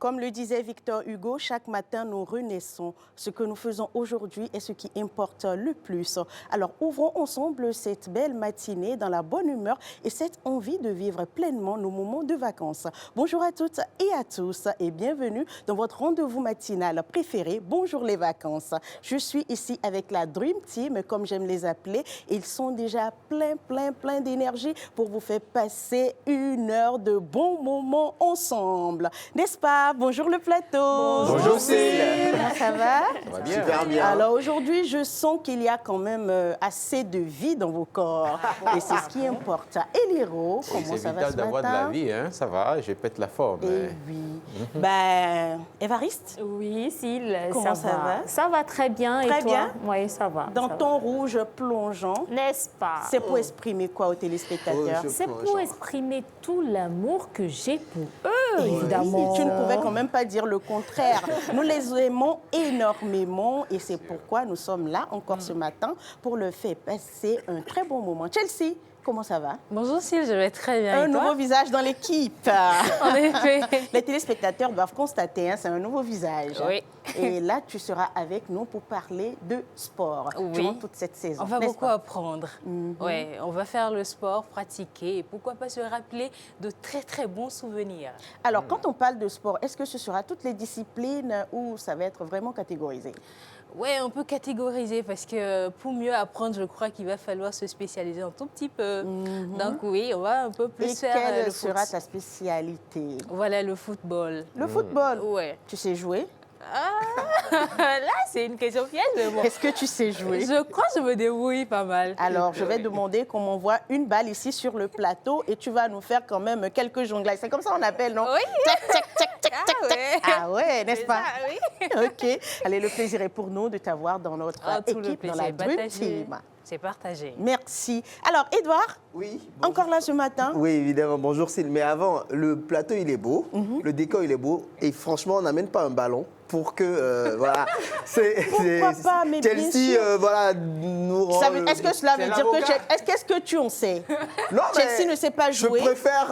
Comme le disait Victor Hugo, chaque matin nous renaissons. Ce que nous faisons aujourd'hui est ce qui importe le plus. Alors ouvrons ensemble cette belle matinée dans la bonne humeur et cette envie de vivre pleinement nos moments de vacances. Bonjour à toutes et à tous et bienvenue dans votre rendez-vous matinal préféré. Bonjour les vacances. Je suis ici avec la Dream Team, comme j'aime les appeler. Ils sont déjà plein d'énergie pour vous faire passer une heure de bons moments ensemble. N'est-ce pas? Bonjour le plateau. Bonjour Céline. Comment ça va? Ça va bien. Super bien. Alors aujourd'hui, je sens qu'il y a quand même assez de vie dans vos corps. Et c'est ce qui importe. Et Liro, comment ça va ce matin? C'est vital d'avoir de la vie, hein? Ça va, je pète la forme. Et oui. Ben, Évariste? Oui, Syl, comment ça va? Ça va très bien. Très et toi? bien. Oui, ça va. Dans ton rouge plongeant. N'est-ce pas? C'est pour exprimer quoi aux téléspectateurs? C'est pour exprimer tout l'amour que j'ai pour eux, évidemment. Tu ne pouvais quand même pas dire le contraire. Nous les aimons énormément et c'est pourquoi nous sommes là encore ce matin pour leur faire passer un très bon moment. Chelsea, comment ça va? Bonjour Syl, je vais très bien. Un nouveau visage dans l'équipe. En effet. Les téléspectateurs doivent constater, hein, c'est un nouveau visage. Oui. Et là, tu seras avec nous pour parler de sport durant toute cette saison. On va beaucoup pas? apprendre. Ouais, on va faire le sport, pratiquer et pourquoi pas se rappeler de très bons souvenirs. Alors, quand on parle de sport, est-ce que ce sera toutes les disciplines ou ça va être vraiment catégorisé? Oui, on peut catégoriser parce que pour mieux apprendre, je crois qu'il va falloir se spécialiser un tout petit peu. Donc oui, on va un peu plus faire quelle le foot. sera ta spécialité? Voilà, le football. Le football? Ouais. Tu sais jouer? Là, c'est une question piège, mais bon. Est-ce que tu sais jouer? Je crois que je me débrouille pas mal. Alors, je vais demander qu'on m'envoie une balle ici sur le plateau et tu vas nous faire quand même quelques jonglages. C'est comme ça qu'on appelle, non? Oui. Tac, tac, tac, tac, tac, tac. Ah ouais, n'est-ce pas? Ça, oui. OK. Allez, le plaisir est pour nous de t'avoir dans notre équipe, dans la Dream Team. C'est partagé. Merci. Alors, Edouard, oui, encore là ce matin? Oui, évidemment. Bonjour Céline. Mais avant, le plateau, il est beau. Le décor, il est beau. Et franchement, on n'amène pas un ballon pour que, voilà. Pourquoi pas, mais bien Chelsea, sûr. voilà, nous rend... Est-ce que cela veut dire que... Qu'est-ce que tu en sais? Non, Chelsea ne sait pas jouer. Je préfère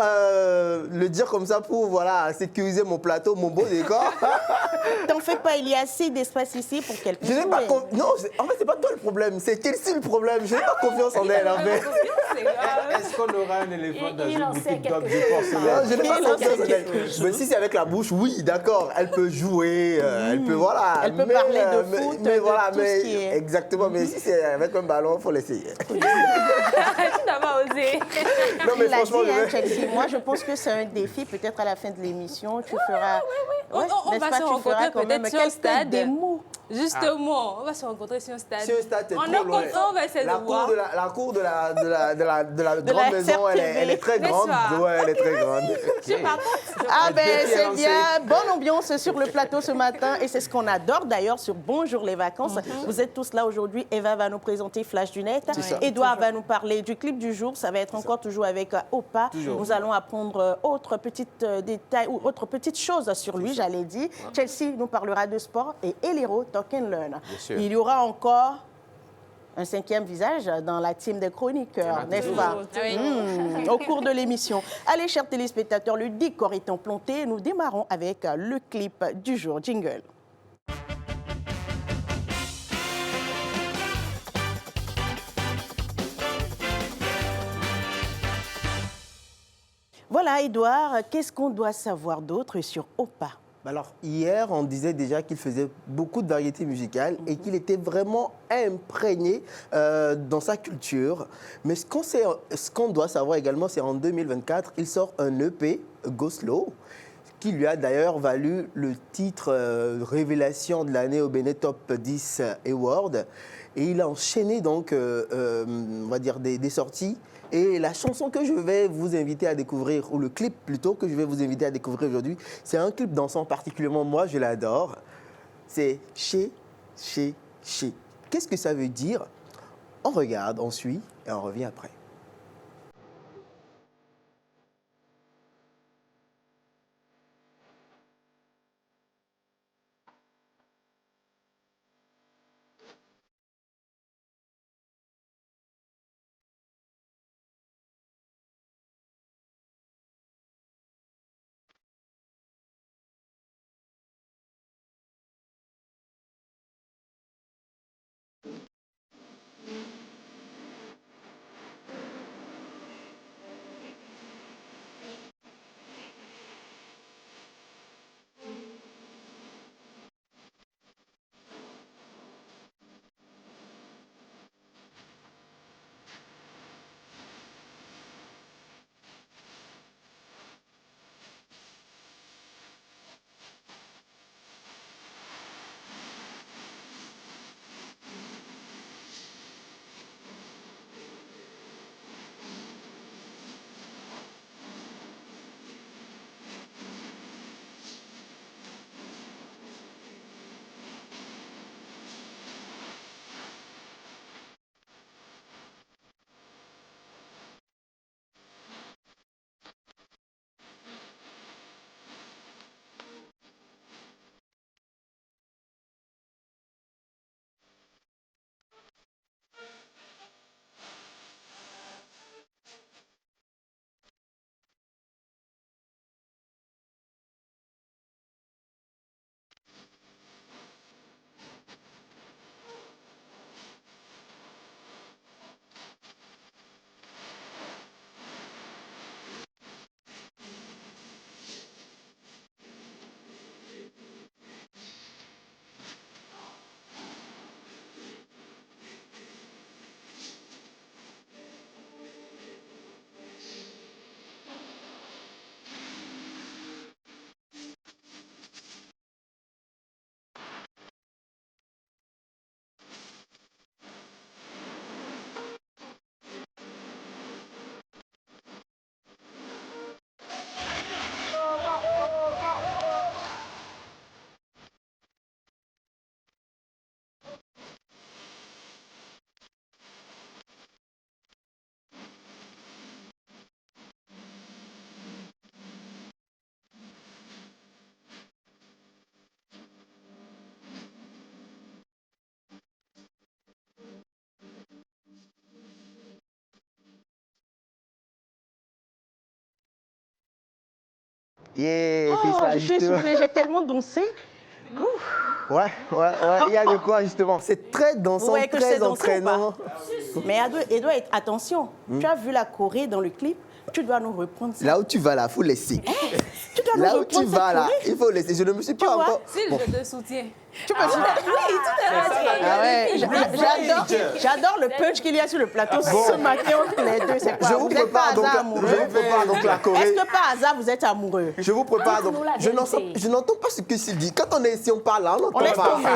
le dire comme ça pour, voilà, sécuriser mon plateau, mon beau décor. T'en fais pas, il y a assez d'espace ici pour qu'elle puisse jouer. Non, en fait, c'est pas toi le problème. C'est Chelsea le problème. Je n'ai pas confiance en elle, en fait. Est-ce qu'on aura un éléphant dans une boutique d'hommes de Non, porcelaine? je n'ai pas confiance en elle. Mais si c'est avec la bouche, oui, d'accord. Elle peut jouer, elle peut, voilà. Elle peut parler de foot, mais voilà, de tout ce qui est... Exactement, mais si c'est avec un ballon, il faut l'essayer. Tu n'as pas osé. Non, mais Il l'a franchement, dit, hein, Chelsea. Moi, je pense que c'est un défi. Peut-être à la fin de l'émission, tu feras... On va se rencontrer peut-être sur un stade. Justement, on va se rencontrer sur un stade. Sur un stade, c'est en trop loin. on va essayer de voir. La cour de la grande maison, elle est très grande. Ouais, elle est très grande. Ah ben c'est bien, bonne ambiance sur le plateau ce matin et c'est ce qu'on adore d'ailleurs sur Bonjour les vacances. Vous êtes tous là aujourd'hui, Eva va nous présenter Flash du Net, Edouard va nous parler du clip du jour, ça va être encore toujours avec Opa. Nous allons apprendre autres petites détails ou autres petites choses sur lui, j'allais dire. Chelsea nous parlera de sport et Eliro Talk and Learn. Il y aura encore un cinquième visage dans la team des chroniqueurs, n'est-ce pas? Au cours de l'émission. Allez, chers téléspectateurs, le décor étant planté, nous démarrons avec le clip du jour. Jingle. Voilà, Edouard, qu'est-ce qu'on doit savoir d'autre sur Opa? Alors, hier, on disait déjà qu'il faisait beaucoup de variétés musicales et qu'il était vraiment imprégné dans sa culture. Mais ce qu'on doit savoir également, c'est en 2024, il sort un EP, Go Slow, qui lui a d'ailleurs valu le titre Révélation de l'année au Bénin Top 10 Award. Et il a enchaîné donc, on va dire, des sorties. Et la chanson que je vais vous inviter à découvrir, ou le clip plutôt que je vais vous inviter à découvrir aujourd'hui, c'est un clip dansant particulièrement, moi je l'adore. C'est Chez. Qu'est-ce que ça veut dire? On regarde, on suit et on revient après. Yeah, Oh, je suis essoufflée, j'ai tellement dansé. Ouais, il y a de quoi justement. C'est très dansant, Ouais, que je sais très danser ou pas? entraînant. Mais Edouard, attention, tu as vu la Corée dans le clip, tu dois nous reprendre ça. Là où tu vas là, il faut laisser. Tu dois nous Là où tu reprendre vas cette là, Corée. il faut laisser. Je ne me suis pas vois? encore... S'il Bon. je te soutiens. Tu peux J'adore le punch qu'il y a sur le plateau ce matin entre les deux. C'est quoi? Je vous Vous n'êtes pas prépare donc, hasard amoureux? la Corée. Est-ce que par hasard vous êtes amoureux? Je vous prépare donc. Dis-nous la Je vérité. n'entends pas ce que s'il dit. Quand on est ici, on parle là, on On n'entend laisse pas. tomber.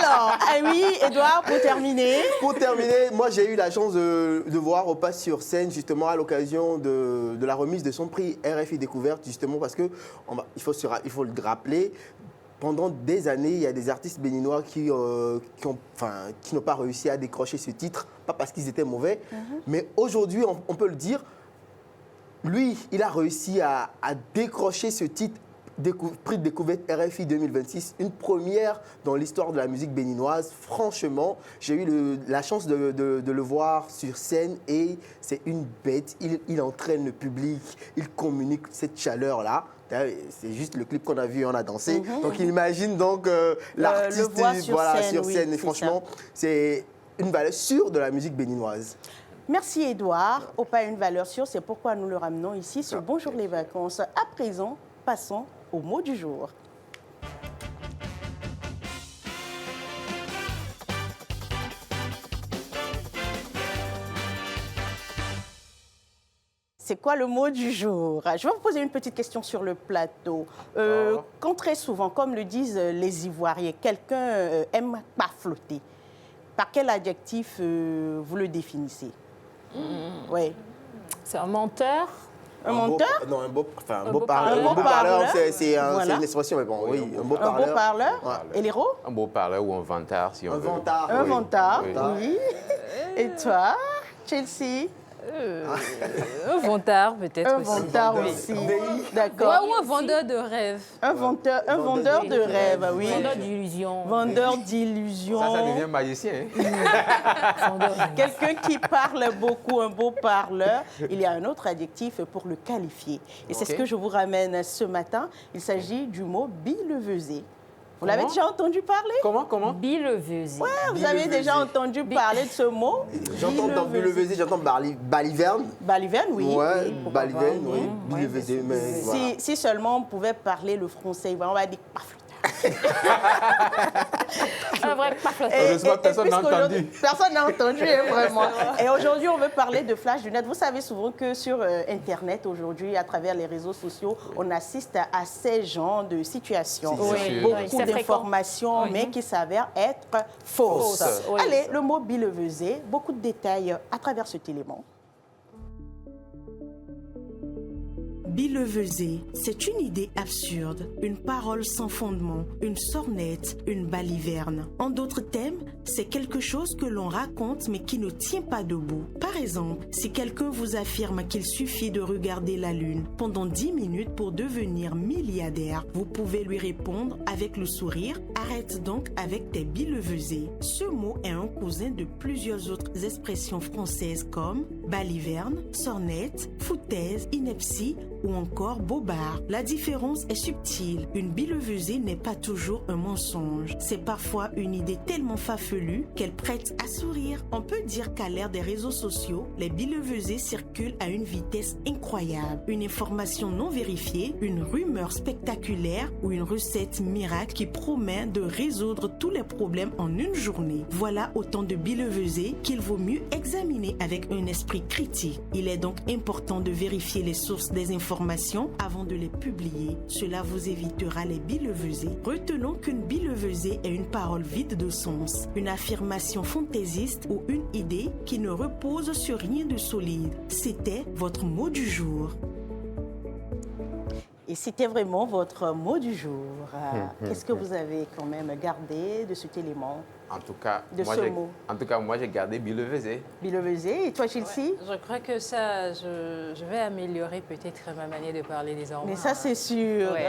Alors, oui, Edouard, pour terminer. Pour terminer, moi j'ai eu la chance de voir Opa sur scène justement à l'occasion de la remise de son prix RFI Découverte, justement parce que il faut le rappeler. Pendant des années, il y a des artistes béninois qui n'ont pas réussi à décrocher ce titre, pas parce qu'ils étaient mauvais, mais aujourd'hui, on peut le dire, lui, il a réussi à décrocher ce titre, prix de découverte RFI 2026, une première dans l'histoire de la musique béninoise. Franchement, j'ai eu la chance de le voir sur scène et c'est une bête. Il entraîne le public, il communique cette chaleur-là. C'est juste le clip qu'on a vu, on a dansé. Donc imagine donc l'artiste sur scène. Et franchement, c'est une valeur sûre de la musique béninoise. Merci Edouard. Opa a une valeur sûre, c'est pourquoi nous le ramenons ici sur Bonjour les vacances. À présent, passons au mot du jour. C'est quoi le mot du jour? Je vais vous poser une petite question sur le plateau. Quand très souvent, comme le disent les Ivoiriens, quelqu'un aime pas flotter, par quel adjectif vous le définissez? Oui. C'est un menteur. Un menteur? Non, un beau beau parleur. parleur. Un beau parleur, c'est Voilà. une expression, mais bon, oui, un beau Un parleur. beau parleur? Ouais. Et l'héros? Un beau parleur ou un vantard, si on Un veut. vantard. Un Oui. vantard, Oui. oui. Et toi, Chelsea? Un vantard, peut-être Un aussi. vantard aussi. Ouais, D'accord. ou un vendeur de rêves. Un vendeur de rêves, oui. Vendeur d'illusions. Vendeur d'illusions. Ça devient magicien. Hein? Quelqu'un qui parle beaucoup, un beau parleur. Il y a un autre adjectif pour le qualifier. Et c'est ce que je vous ramène ce matin. Il s'agit du mot billevesé. Vous l'avez déjà entendu parler? Comment? Billevesé. Vous avez déjà entendu parler de ce mot? J'entends dans Billevesé, j'entends Baliverne. Baliverne, oui. Ouais, Oui, Baliverne, oui. Ouais, Billevesé, mais voilà. Si seulement on pouvait parler le français, on va dire paf. Un vrai pafloteur. Heureusement, personne n'a puisqu'aujourd'hui- entendu. Personne n'a entendu, hein, vraiment. Et aujourd'hui, on veut parler de flash du net. Vous savez souvent que sur Internet, aujourd'hui, à travers les réseaux sociaux, on assiste à ces genres de situations. Oui, c'est sûr. Beaucoup Oui, c'est d'informations, mais qui s'avèrent être fausses. Fausses. Oui. Allez, le mot billevesé, beaucoup de détails à travers cet élément. Billevesé, c'est une idée absurde, une parole sans fondement, une sornette, une baliverne. En d'autres termes, c'est quelque chose que l'on raconte mais qui ne tient pas debout. Par exemple, si quelqu'un vous affirme qu'il suffit de regarder la lune pendant 10 minutes pour devenir milliardaire, vous pouvez lui répondre avec le sourire « Arrête donc avec tes billevesés ». Ce mot est un cousin de plusieurs autres expressions françaises comme baliverne, sornette, foutaise, ineptie ou encore bobard. La différence est subtile. Une billevesée n'est pas toujours un mensonge. C'est parfois une idée tellement farfelue qu'elle prête à sourire. On peut dire qu'à l'ère des réseaux sociaux, les billevesées circulent à une vitesse incroyable. Une information non vérifiée, une rumeur spectaculaire ou une recette miracle qui promet de résoudre tous les problèmes en une journée. Voilà autant de billevesées qu'il vaut mieux examiner avec un esprit critique. Il est donc important de vérifier les sources des informations avant de les publier. Cela vous évitera les billevesées. Retenons qu'une billevesée est une parole vide de sens, une affirmation fantaisiste ou une idée qui ne repose sur rien de solide. C'était votre mot du jour. Et c'était vraiment votre mot du jour. Qu'est-ce que vous avez quand même gardé de cet élément? En tout cas, moi j'ai gardé billevesé. Billevesé. Et toi, Chelsea? Je crois que ça, je vais améliorer peut-être ma manière de parler désormais. Mais ça, c'est sûr. Ouais.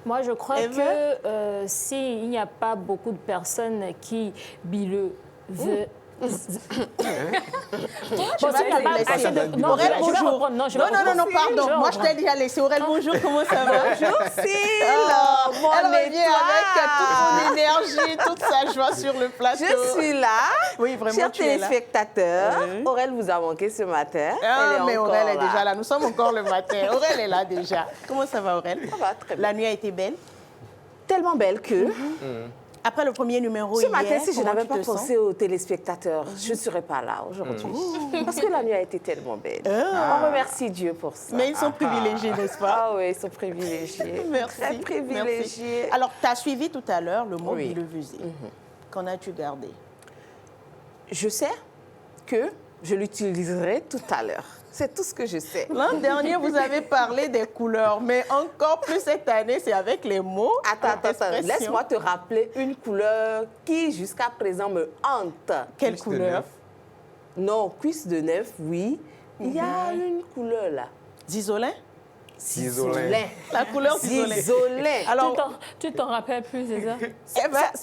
Moi, je crois Eva? que s'il n'y a pas beaucoup de personnes qui billevesent, Bon, c'est pas mal. Non, Aurel, je vais bonjour. reprendre. Non, Non, pardon. Moi, je t'ai dit, allez, c'est Aurel, bonjour, comment ça va? Bonjour, Elle Cyle. revient avec toute son énergie, toute sa joie sur le plateau. Je suis là. Oui, vraiment, Chers tu es là. téléspectateurs, Aurel vous a manqué ce matin. Mais encore Aurel est là. déjà là. Nous sommes encore le matin. Aurel est là déjà. Comment ça va, Aurel? Ça va très bien. La nuit a été belle. Tellement belle que... Après le premier numéro Ce matin, si je comment n'avais tu pas te sens? pensé aux téléspectateurs, je ne serais pas là aujourd'hui. Parce que la nuit a été tellement belle. On remercie Dieu pour ça. Mais ils sont privilégiés, n'est-ce pas? Ah oui, ils sont privilégiés. Merci. Très privilégiés. Merci. Alors, tu as suivi tout à l'heure le mot Oui. bilevusé. Qu'en as-tu gardé? Je sais que je l'utiliserai tout à l'heure. C'est tout ce que je sais. L'an dernier, vous avez parlé des couleurs, mais encore plus cette année, c'est avec les mots. Attends. expressions. Laisse-moi te rappeler une couleur qui, jusqu'à présent, me hante. Quelle Plus de couleur? neuf. Non, cuisse de neuf, oui. Il y a une couleur là. Zisolin? Zisolin. La couleur zisolin. Zisolin. Alors, Tu t'en rappelles plus, c'est ça?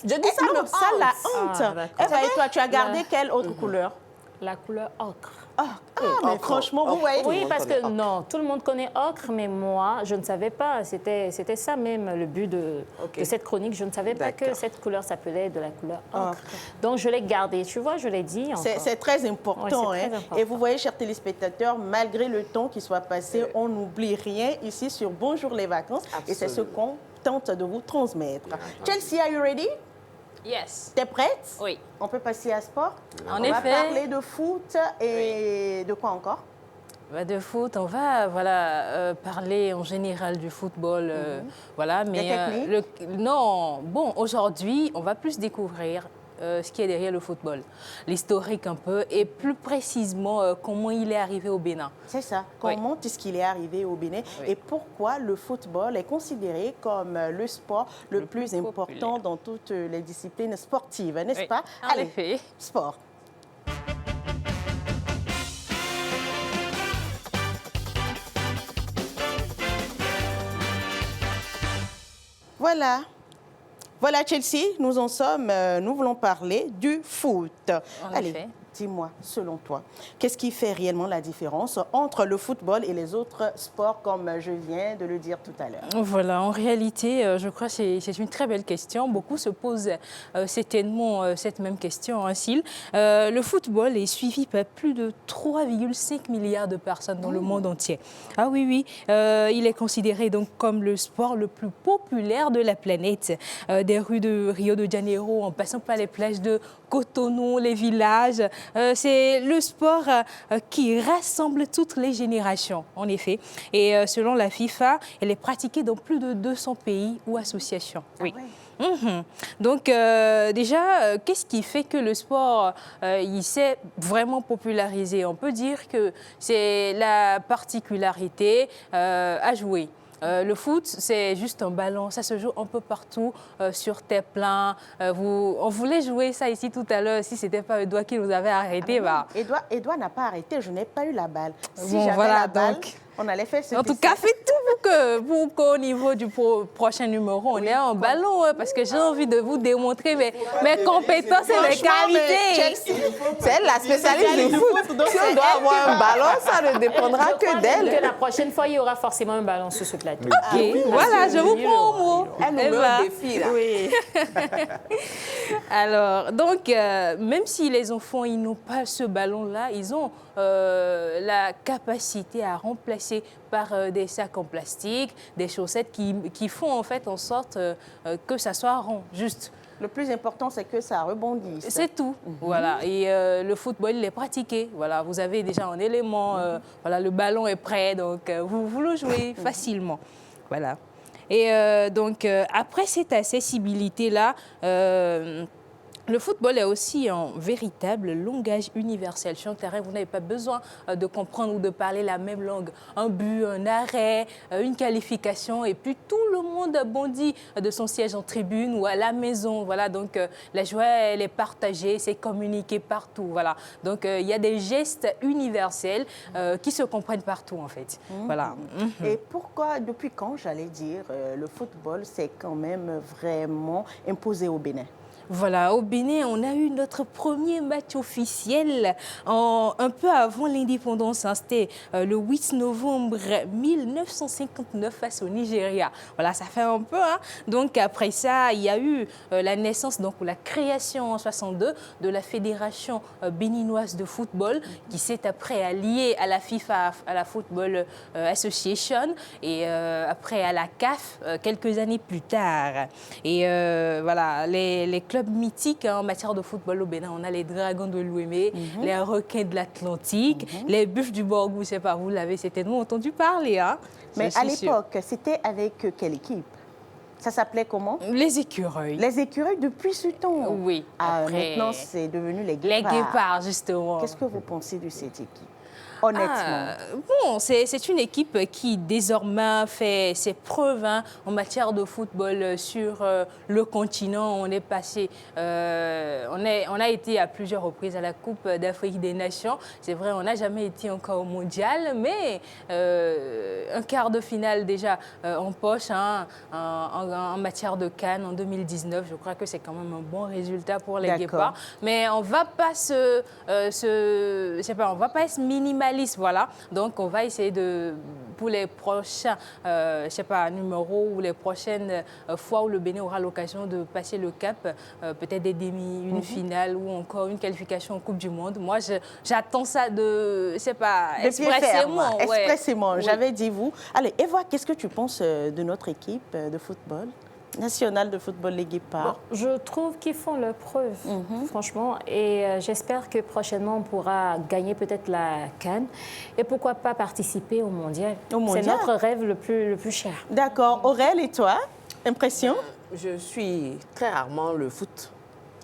Je dis ça, non, me ça la hante. honte. Eva, et toi, tu as gardé quelle autre couleur? La couleur ocre. Mais franchement, vous voyez. Oui, parce que connaît non, tout le monde connaît ocre, mais moi, je ne savais pas. C'était ça même le but de cette chronique. Je ne savais pas que D'accord. cette couleur s'appelait de la couleur ocre. Donc, je l'ai gardée. Tu vois, je l'ai dit encore. C'est très important, Ouais, c'est hein. très important. Et vous voyez, chers téléspectateurs, malgré le temps qui soit passé, on n'oublie rien ici sur Bonjour les vacances. Et c'est ce qu'on tente de vous transmettre. Chelsea, are you ready? Yes. T'es prête? Oui. On peut passer à sport? En On va effet. parler de foot et de quoi encore? De foot, on va parler en général du football, voilà. Mais non, bon, aujourd'hui, on va plus découvrir ce qui est derrière le football, l'historique un peu, et plus précisément comment il est arrivé au Bénin. C'est ça. Comment est-ce qu'il est arrivé au Bénin et pourquoi le football est considéré comme le sport le plus important dans toutes les disciplines sportives, n'est-ce pas? En effet. Sport. Voilà. Voilà, Chelsea, nous en sommes, nous voulons parler du foot. Allez, effet. dis-moi, selon toi, qu'est-ce qui fait réellement la différence entre le football et les autres sports, comme je viens de le dire tout à l'heure? Voilà, en réalité, je crois que c'est une très belle question. Beaucoup se posent certainement cette même question, hein, Cyle. Le football est suivi par plus de 3,5 milliards de personnes dans le monde entier. Ah oui, oui, il est considéré donc comme le sport le plus populaire de la planète. Des rues de Rio de Janeiro, en passant par les plages de Cotonou, les villages. C'est le sport qui rassemble toutes les générations, en effet. Et selon la FIFA, elle est pratiquée dans plus de 200 pays ou associations. Oui. Donc déjà, qu'est-ce qui fait que le sport il s'est vraiment popularisé? On peut dire que c'est la particularité à jouer. Le foot, c'est juste un ballon. Ça se joue un peu partout, sur terre plein. On voulait jouer ça ici tout à l'heure. Si ce n'était pas Edouard qui nous avait arrêté, Edouard n'a pas arrêté, je n'ai pas eu la balle. Si Bon, j'avais voilà, la balle, donc. on allait faire ce En tout cas, faites tout pour qu'au niveau du prochain numéro, on ait un ballon, parce que j'ai envie de vous démontrer mes compétences et mes qualités. C'est la spécialiste du foot. Si on doit avoir un ballon, ça ne dépendra que d'elle. La prochaine fois, il y aura forcément un ballon sur ce plateau. Ok, voilà, je vous prends au mot. Elle nous met Eva. au défi, là. Oui. Alors, donc, même si les enfants, ils n'ont pas ce ballon-là, ils ont la capacité à remplacer par des sacs en plastique, des chaussettes qui font en fait en sorte que ça soit rond, juste. Le plus important, c'est que ça rebondisse. C'est tout, voilà. Et le football, il est pratiqué. Voilà, vous avez déjà un élément, voilà, le ballon est prêt, donc vous le jouez facilement. Voilà. Et donc, après cette accessibilité-là, le football est aussi un véritable langage universel. Sur le terrain, vous n'avez pas besoin de comprendre ou de parler la même langue. Un but, un arrêt, une qualification, et puis tout le monde bondit de son siège en tribune ou à la maison. Voilà, donc la joie, elle est partagée, c'est communiqué partout. Voilà, donc il y a des gestes universels qui se comprennent partout, en fait. Voilà. Et pourquoi, depuis quand, j'allais dire, le football s'est quand même vraiment imposé au Bénin? Voilà, au Bénin, on a eu notre premier match officiel un peu avant l'indépendance. Hein. C'était le 8 novembre 1959 face au Nigeria. Voilà, ça fait un peu. Hein. Donc après ça, il y a eu la naissance, donc la création en 62 de la Fédération béninoise de football qui s'est après alliée à la FIFA, à la Football Association et après à la CAF quelques années plus tard. Et voilà, les clubs mythiques hein, en matière de football au Bénin, on a les Dragons de l'Ouémé, les Requins de l'Atlantique, les Buffs du Borgou, je ne sais pas, vous l'avez certainement entendu parler. Hein. Mais à l'époque, c'était avec quelle équipe? Ça s'appelait comment? Les Écureuils. Les Écureuils depuis ce temps? Oui. Après... Maintenant, c'est devenu les Guépards. Les Guépards, justement. Qu'est-ce que vous pensez de cette équipe? Honnêtement. Bon, c'est une équipe qui désormais fait ses preuves hein, en matière de football sur le continent. On est passé, on a été à plusieurs reprises à la Coupe d'Afrique des Nations. C'est vrai, on n'a jamais été encore au mondial, mais un quart de finale déjà en poche hein, en matière de CAN en 2019. Je crois que c'est quand même un bon résultat pour les Guépards. Mais on va pas on va pas être minimaliste. Voilà, donc on va essayer de, pour les prochains, je sais pas, numéros ou les prochaines fois où le Bénin aura l'occasion de passer le cap, peut-être des demi, une finale ou encore une qualification en Coupe du Monde. Moi, j'attends ça de, je sais pas, expressément. Ouais. Expressément, oui. J'avais dit vous. Allez, Eva, qu'est-ce que tu penses de notre équipe de football national de football, les Guépards? Bon, je trouve qu'ils font leur preuve, franchement. Et j'espère que prochainement, on pourra gagner peut-être la CAN. Et pourquoi pas participer au mondial. C'est notre rêve le plus cher. D'accord. Aurèle, et toi? Impression? Je suis très rarement le foot.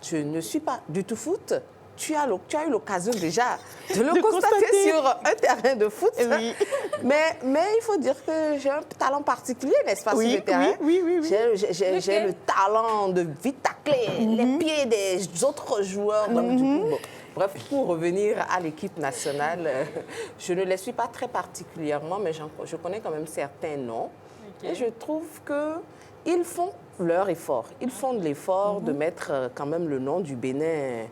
Je ne suis pas du tout foot. Tu as eu l'occasion déjà de le constater sur un terrain de foot. Oui. Mais il faut dire que j'ai un talent particulier, n'est-ce pas, sur le terrain? Oui. J'ai le talent de vite tacler les pieds des autres joueurs. Donc, du coup, bon. Bref, pour revenir à l'équipe nationale, je ne les suis pas très particulièrement, mais je connais quand même certains noms. Okay. Et je trouve qu'ils font leur effort. Ils font de l'effort de mettre quand même le nom du Bénin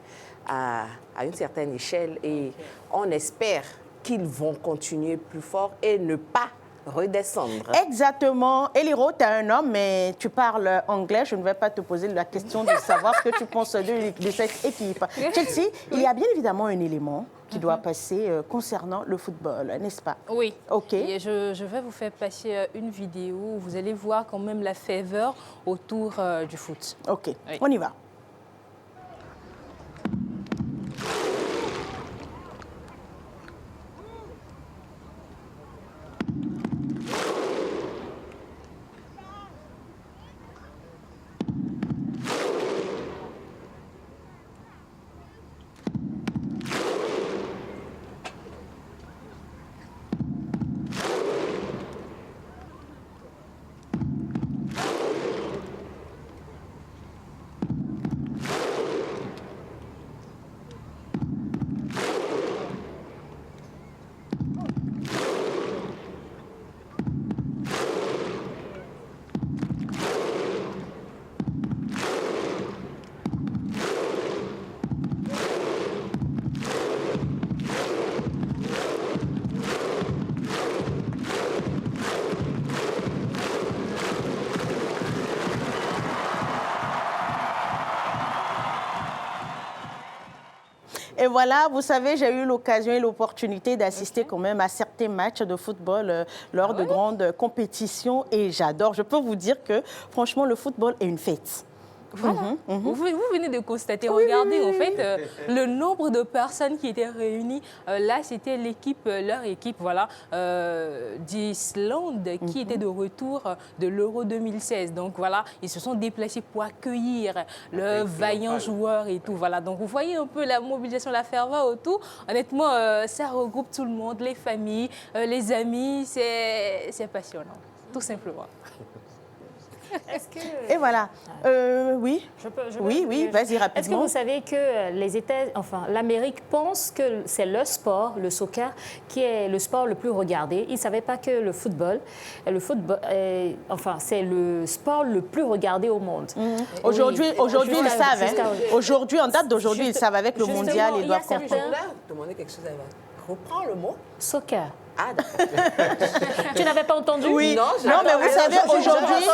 à une certaine échelle et on espère qu'ils vont continuer plus fort et ne pas redescendre. Exactement. Eliro, tu es un homme, mais tu parles anglais. Je ne vais pas te poser la question de savoir ce que tu penses de cette équipe. Chelsea, il y a bien évidemment un élément qui doit passer concernant le football, n'est-ce pas? Oui. OK. Et je vais vous faire passer une vidéo où vous allez voir quand même la ferveur autour du foot. OK. Oui. On y va. Et voilà, vous savez, j'ai eu l'occasion et l'opportunité d'assister quand même à certains matchs de football lors de grandes compétitions et j'adore. Je peux vous dire que franchement, le football est une fête. Voilà. Vous venez de constater, regardez en fait le nombre de personnes qui étaient réunies. Là, c'était leur équipe voilà, d'Islande qui était de retour de l'Euro 2016. Donc voilà, ils se sont déplacés pour accueillir leurs vaillants joueurs et tout. Voilà. Donc vous voyez un peu la mobilisation, la ferveur autour. Honnêtement, ça regroupe tout le monde, les familles, les amis. C'est passionnant, tout simplement. Est-ce que... Et voilà. Oui. Oui, vas-y rapidement. Est-ce que vous savez que l'Amérique pense que c'est le sport, le soccer, qui est le sport le plus regardé. Ils ne savaient pas que le football c'est le sport le plus regardé au monde. Aujourd'hui, ils savent. Aujourd'hui, en date d'aujourd'hui, ils savent avec le mondial, ils doivent comprendre. Je voulais demander quelque chose à Eva. Reprends le mot. Soccer. Ah, d'accord. Tu n'avais pas entendu? Oui. Non, mais vous savez, aujourd'hui,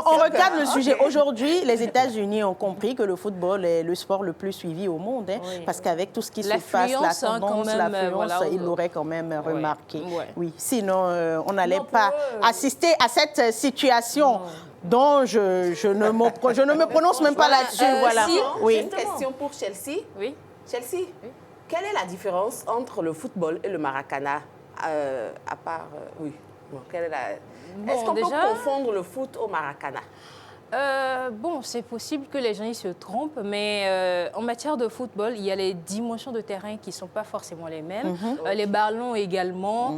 on recadre le sujet. Aujourd'hui, les États-Unis ont compris que le football est le sport le plus suivi au monde, parce qu'avec tout ce qui se passe, la tendance, l'affluence, ils l'auraient quand même remarqué. Oui. Sinon, on n'allait pas assister à cette situation. dont je ne me prononce même pas là-dessus. Voilà. Oui. Une question pour Chelsea. Oui. Chelsea, quelle est la différence entre le football et le maracana à part... oui. Bon, est-ce qu'on peut confondre le foot au maracana? C'est possible que les gens ils se trompent, mais en matière de football, il y a les dimensions de terrain qui ne sont pas forcément les mêmes. Les ballons également,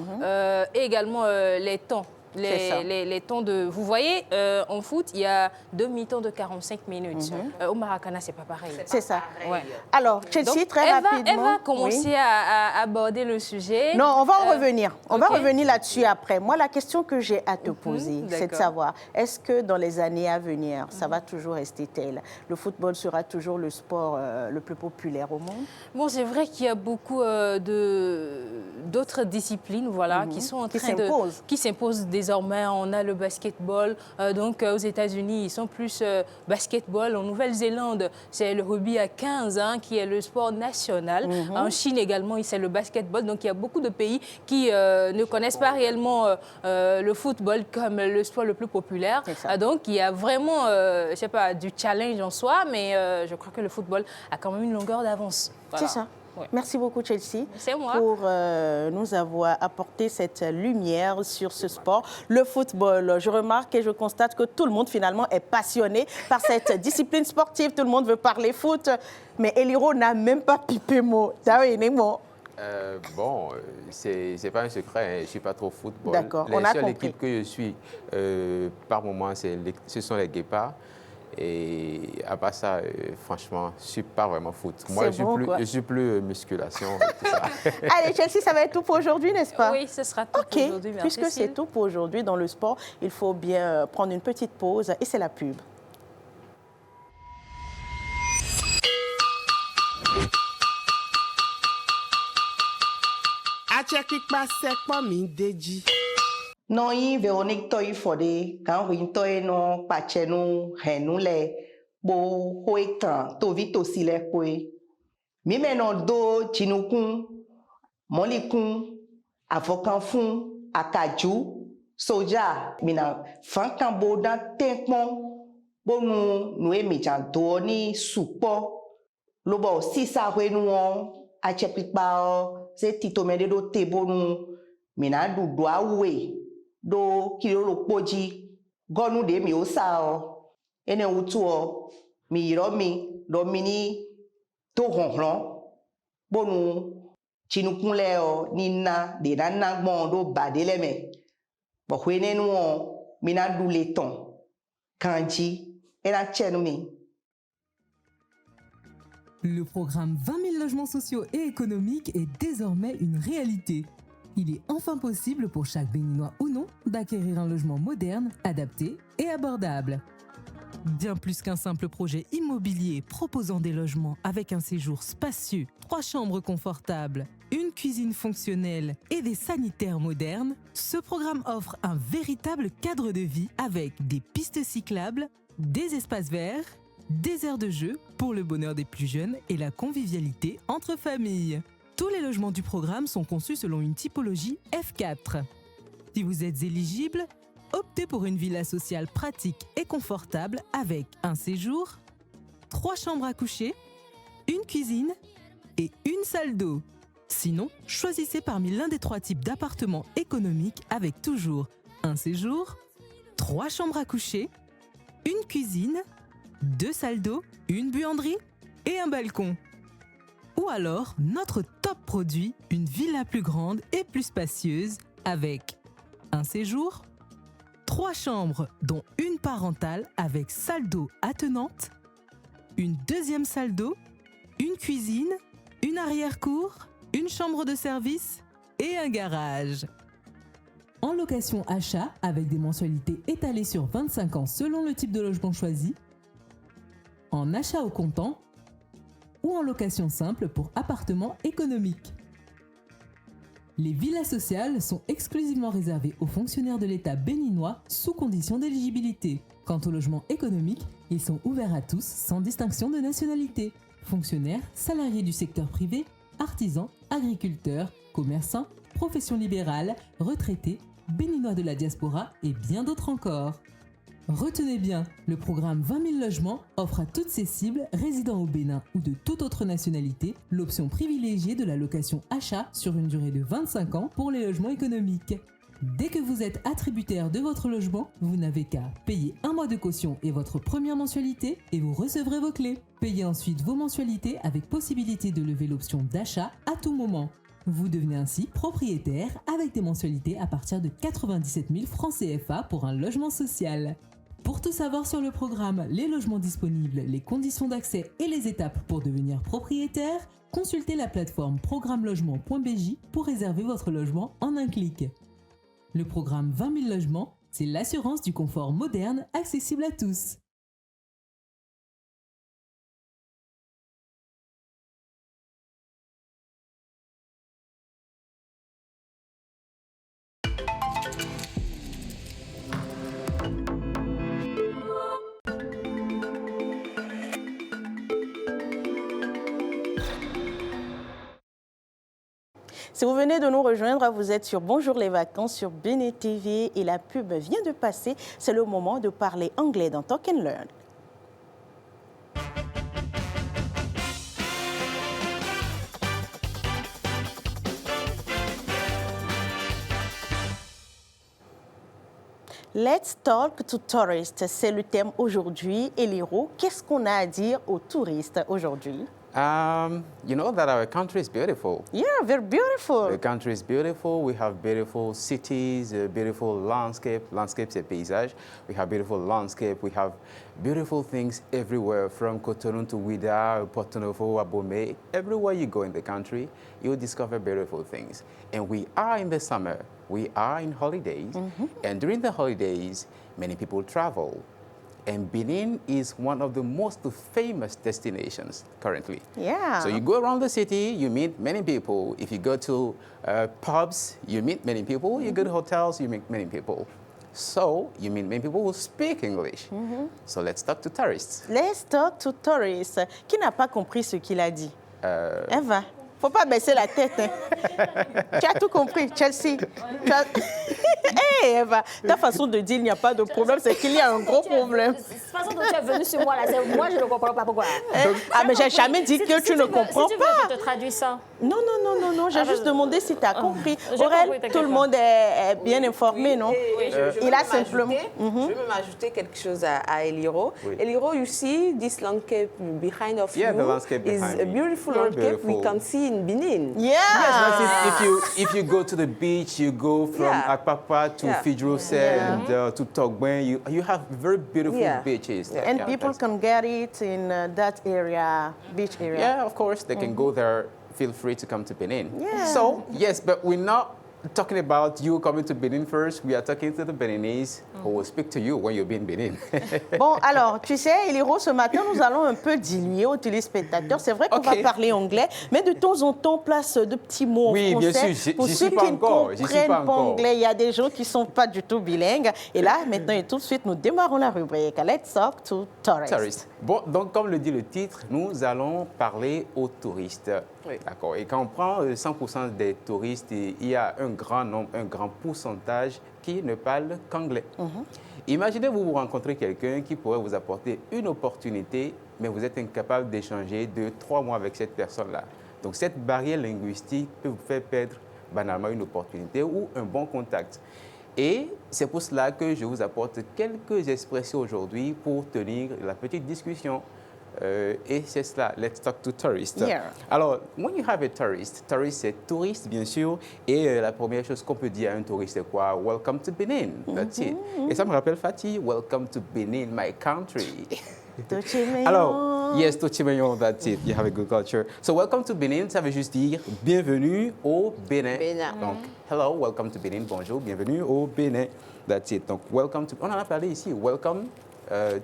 et également les temps. Les temps de... Vous voyez, en foot, il y a 2 mi-temps de 45 minutes. Au Maracana, c'est pas pareil. C'est ça. Ouais. Alors, Chelsea, donc, très rapidement... Elle va commencer à aborder le sujet. Non, on va en revenir. On va revenir là-dessus après. Moi, la question que j'ai à te poser, c'est de savoir, est-ce que dans les années à venir, ça va toujours rester tel? Le football sera toujours le sport le plus populaire au monde? Bon, c'est vrai qu'il y a beaucoup d'autres disciplines qui sont en train qui s'imposent désormais. On a le basketball. Donc, aux États-Unis, ils sont plus basketball. En Nouvelle-Zélande, c'est le rugby à 15 qui est le sport national. En Chine également, c'est le basketball. Donc, il y a beaucoup de pays qui ne connaissent pas réellement le football comme le sport le plus populaire. Donc, il y a vraiment, je sais pas, du challenge en soi, mais je crois que le football a quand même une longueur d'avance. Voilà. C'est ça. Ouais. Merci beaucoup, Chelsea, moi. pour nous avoir apporté cette lumière sur ce sport. Le football, je remarque et je constate que tout le monde, finalement, est passionné par cette discipline sportive. Tout le monde veut parler foot, mais Eliro n'a même pas pipé mot. C'est pas un secret, je ne suis pas trop football. D'accord, on a compris. L'équipe que je suis, par moment, ce sont les Guépards. Et à part ça, franchement, je ne suis pas vraiment foot. Moi, je suis plus musculation. Tout ça. Allez, Chelsea, ça va être tout pour aujourd'hui, n'est-ce pas? Oui, ce sera tout pour aujourd'hui. Merci. Puisque c'est tout pour aujourd'hui dans le sport, il faut bien prendre une petite pause et c'est la pub. Non, Véronique Toy Fodé, quand vous toy non, pachenu, henule, bo, hoektan, to vito sile kwe. Mi menon do, chinukun, molikun, avokan fun, akaju, soja, mina, fankan bo dan tenkmon, bo nou e mejan do ni supo, lobo sisa we nou a chepikpa, se titomede do tebo nou, mina du doa we. Do kilolo poji gonu de mi osa ene utu mi yiromi do mini to ronron bonu chinukunle nina de nana gbon do badele me bo hwene nu mina du le ton kanji ena chenu mi. Le programme 20 000 logements sociaux et économiques est désormais une réalité. Il est enfin possible pour chaque Béninois ou non d'acquérir un logement moderne, adapté et abordable. Bien plus qu'un simple projet immobilier proposant des logements avec un séjour spacieux, 3 chambres confortables, une cuisine fonctionnelle et des sanitaires modernes, ce programme offre un véritable cadre de vie avec des pistes cyclables, des espaces verts, des aires de jeu pour le bonheur des plus jeunes et la convivialité entre familles. Tous les logements du programme sont conçus selon une typologie F4. Si vous êtes éligible, optez pour une villa sociale pratique et confortable avec un séjour, 3 chambres à coucher, une cuisine et une salle d'eau. Sinon, choisissez parmi l'un des 3 types d'appartements économiques avec toujours un séjour, 3 chambres à coucher, une cuisine, 2 salles d'eau, une buanderie et un balcon. Ou alors, notre top produit, une villa plus grande et plus spacieuse avec un séjour, 3 chambres, dont une parentale avec salle d'eau attenante, une deuxième salle d'eau, une cuisine, une arrière-cour, une chambre de service et un garage. En location achat, avec des mensualités étalées sur 25 ans selon le type de logement choisi, en achat au comptant ou en location simple pour appartements économiques. Les villas sociales sont exclusivement réservées aux fonctionnaires de l'État béninois sous condition d'éligibilité. Quant aux logements économiques, ils sont ouverts à tous sans distinction de nationalité. Fonctionnaires, salariés du secteur privé, artisans, agriculteurs, commerçants, professions libérales, retraités, béninois de la diaspora et bien d'autres encore. Retenez bien, le programme 20 000 logements offre à toutes ces cibles résidant au Bénin ou de toute autre nationalité l'option privilégiée de la location achat sur une durée de 25 ans pour les logements économiques. Dès que vous êtes attributaire de votre logement, vous n'avez qu'à payer 1 mois de caution et votre première mensualité et vous recevrez vos clés. Payez ensuite vos mensualités avec possibilité de lever l'option d'achat à tout moment. Vous devenez ainsi propriétaire avec des mensualités à partir de 97 000 francs CFA pour un logement social. Pour tout savoir sur le programme, les logements disponibles, les conditions d'accès et les étapes pour devenir propriétaire, consultez la plateforme programmelogement.bj pour réserver votre logement en un clic. Le programme 20 000 logements, c'est l'assurance du confort moderne accessible à tous. Si vous venez de nous rejoindre, vous êtes sur Bonjour les vacances sur Béné TV et la pub vient de passer. C'est le moment de parler anglais dans Talk and Learn. Let's talk to tourists, c'est le thème aujourd'hui. Eliro, qu'est-ce qu'on a à dire aux touristes aujourd'hui? You know that our country is beautiful. Yeah, very beautiful. The country is beautiful. We have beautiful cities, beautiful landscapes et paysages. We have beautiful landscape. We have beautiful things everywhere, from Cotonou to Ouida, Porto Novo, Abomey. Everywhere you go in the country, you'll discover beautiful things. And we are in the summer. We are in holidays. And during the holidays, many people travel. And Benin is one of the most famous destinations currently. Yeah. So you go around the city, you meet many people. If you go to pubs, you meet many people. You go to hotels, you meet many people. So you meet many people who speak English. So let's talk to tourists. Let's talk to tourists. Qui n'a pas compris ce qu'il a dit? Eva. Faut pas baisser la tête. Hein. Tu as tout compris, Chelsea. Hey, Eva, ta façon de dire il n'y a pas de problème, c'est qu'il y a un gros problème. Cette façon dont tu es venue sur moi, là, moi, je ne comprends pas pourquoi. Ah, mais j'ai jamais dit que tu ne comprends si tu pas. veux, je te traduis ça. Non, j'ai juste demandé si tu as compris. Aurel, compris, tout le monde est bien informé, non? Il a simplement... Je veux m'ajouter quelque chose à Eliro. Oui. Eliro, you see this landscape behind of Yeah, you the landscape is behind a me. beautiful Very landscape we beautiful. can see in Benin. Yeah. If you go to the beach, you go from Apapa to Fidrose and to Togben, you have very beautiful beaches. There. And people can get it in that area, beach area. Yeah, of course, they can go there. Feel free to come to Benin. Yeah. So, yes, but we're not talking about you coming to Benin first. We are talking to the Beninese who will speak to you when you'll be in Benin. Bon, alors, tu sais, Eliro, ce matin, nous allons un peu diluer aux téléspectateurs. C'est vrai qu'on va parler anglais, mais de temps en temps, place de petits mots en français. Bien sûr, pour ceux qui ne comprennent pas anglais, il y a des gens qui ne sont pas du tout bilingues. Et là, maintenant et tout de suite, nous démarrons la rubrique. Let's talk to tourists. Bon, donc, comme le dit le titre, nous allons parler aux touristes. Oui. D'accord. Et quand on prend 100% des touristes, il y a un grand nombre, un grand pourcentage qui ne parle qu'anglais. Imaginez vous rencontrez quelqu'un qui pourrait vous apporter une opportunité, mais vous êtes incapable d'échanger 2-3 mois avec cette personne-là. Donc cette barrière linguistique peut vous faire perdre banalement une opportunité ou un bon contact. Et c'est pour cela que je vous apporte quelques expressions aujourd'hui pour tenir la petite discussion. Et c'est cela, let's talk to tourists. Yeah. Alors, when you have a tourist, c'est touriste bien sûr, et la première chose qu'on peut dire à un touriste c'est quoi? Welcome to Benin, that's it. Et ça me rappelle Fatih, welcome to Benin, my country. Alors, yes, Tochimeyon, that's it, you have a good culture. So, welcome to Benin, ça veut juste dire bienvenue au Bénin. Donc, hello, welcome to Benin, bonjour, bienvenue au Bénin, that's it. Donc, welcome to, on en a parlé ici, welcome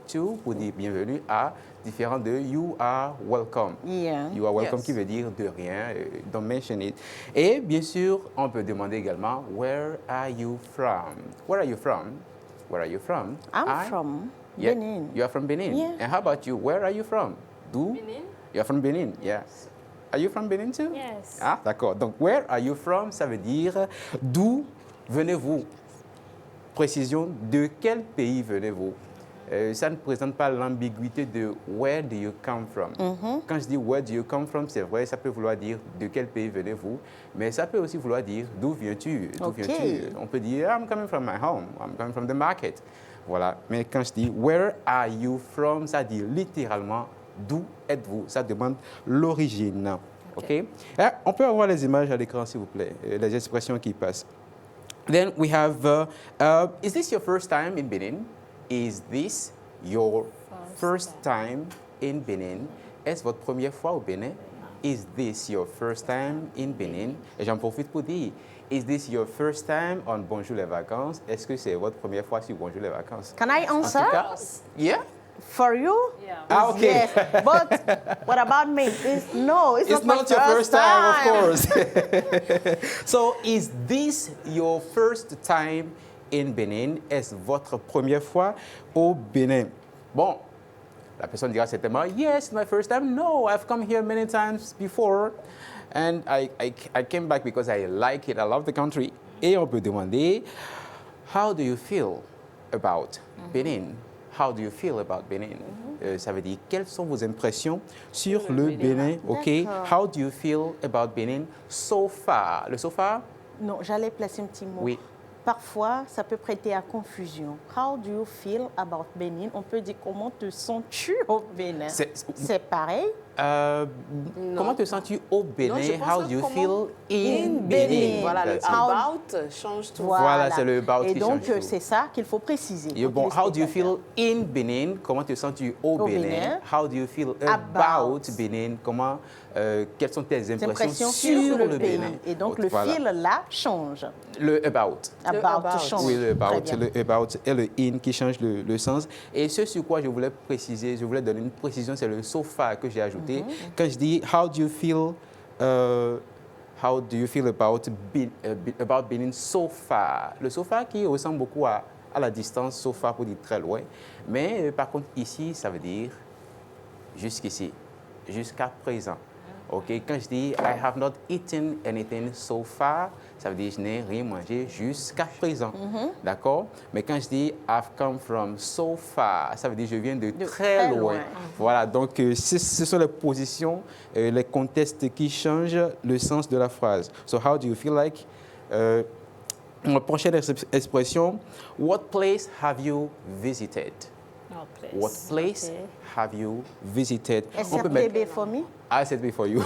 to, pour dire bienvenue à, différent de you are welcome. Yeah. You are welcome qui veut dire de rien, don't mention it. Et bien sûr, on peut demander également, where are you from? Where are you from? Where are you from? I'm from Benin. You are from Benin. Yeah. And how about you? Where are you from? D'où? Benin. You are from Benin, yeah. Are you from Benin too? Yes. Ah, d'accord. Donc, where are you from? Ça veut dire d'où venez-vous? Précision, de quel pays venez-vous? Ça ne présente pas l'ambiguïté de where do you come from. Quand je dis where do you come from, c'est vrai, ça peut vouloir dire de quel pays venez-vous, mais ça peut aussi vouloir dire d'où viens-tu. On peut dire I'm coming from my home, I'm coming from the market. Voilà. Mais quand je dis where are you from, ça dit littéralement d'où êtes-vous. Ça demande l'origine. OK? On peut avoir les images à l'écran, s'il vous plaît, les expressions qui passent. Then we have, is this your first time in Benin? Is this your first time in Benin? Est-ce votre première fois au Bénin? Is this your first time in Benin? Et j'en profite pour dire, is this your first time on Bonjour les vacances? Est-ce que c'est votre première fois sur Bonjour les vacances? Can I answer? En tout cas, yeah. For you? Yeah. Ah, okay. Yes. But what about me? No, it's It's not not your first time, of course. course. So, is this your first time in Benin? Est-ce votre première fois au Bénin? Bon, la personne dira certainement, yes, my first time. No, I've come here many times before. And I came back because I like it. I love the country. Et on peut demander, how do you feel about Benin? How do you feel about Benin? Ça veut dire, quelles sont vos impressions sur le Bénin? OK? How do you feel about Benin so far? Le so far? Non, j'allais placer un petit mot. Oui. Parfois, ça peut prêter à confusion. How do you feel about Benin? On peut dire comment te sens-tu au Bénin? C'est pareil? Comment te sens-tu au Bénin? Non, How do you feel in Benin? Voilà, le That's it. about change tout. Voilà, c'est le about Et qui donc, change tout. c'est ça qu'il faut préciser. Et bon, how do you feel in Benin? Comment te sens-tu au Bénin? Bénin. How do you feel about Benin? Comment, quelles sont tes impressions sur le Bénin? Et donc, le voilà. feel là change. Le about. About change. Oui, le about. Très bien. Le about et le in qui change le sens. Et ce sur quoi je voulais préciser, je voulais donner une précision, c'est le so far que j'ai ajouté. Quand je dis how do you feel about Benin so far? Le so far qui ressemble beaucoup à la distance, so far pour dire très loin. Mais par contre, ici, ça veut dire jusqu'ici, jusqu'à présent. OK, quand je dis I have not eaten anything so far, ça veut dire je n'ai rien mangé jusqu'à présent. D'accord? Mais quand je dis I've come from so far, ça veut dire je viens de très loin. Voilà, donc ce sont les positions, les contextes qui changent le sens de la phrase. So how do you feel like? La prochaine expression, what place have you visited? What place have you visited? SRPB for me? I said before you.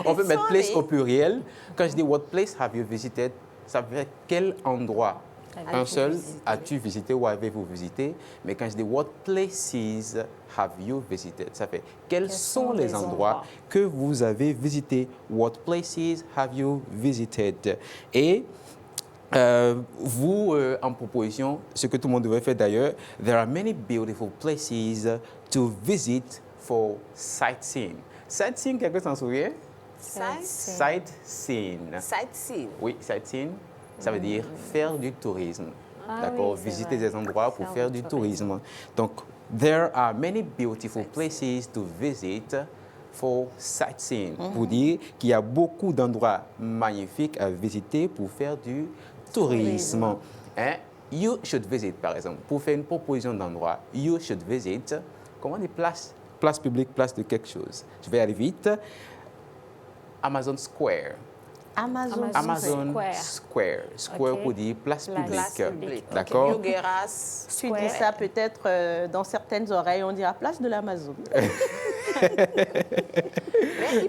On peut mettre place au pluriel. Quand je dis what place have you visited, ça veut dire quel endroit. Un seul, as-tu visité ou avez-vous visité? Mais quand je dis what places have you visited, ça fait quels sont les endroits que vous avez visités? What places have you visited? Et vous, en proposition, ce que tout le monde devrait faire d'ailleurs, there are many beautiful places to visit for sightseeing. Sightseeing, quelqu'un s'en souvient? Sightseeing. Sightseeing. Oui, sightseeing, ça veut dire faire du tourisme. D'accord, visiter des endroits pour faire du tourisme. Donc, there are many beautiful places to visit for sightseeing. Pour dire qu'il y a beaucoup d'endroits magnifiques à visiter pour faire du tourisme. Hein? You should visit, par exemple. Pour faire une proposition d'endroit, you should visit, comment on dit place publique, place de quelque chose. Je vais aller vite. Amazon Square. Amazon Square. Square pour dire place publique. D'accord. Tu dis ça peut-être dans certaines oreilles, on dira place de l'Amazon.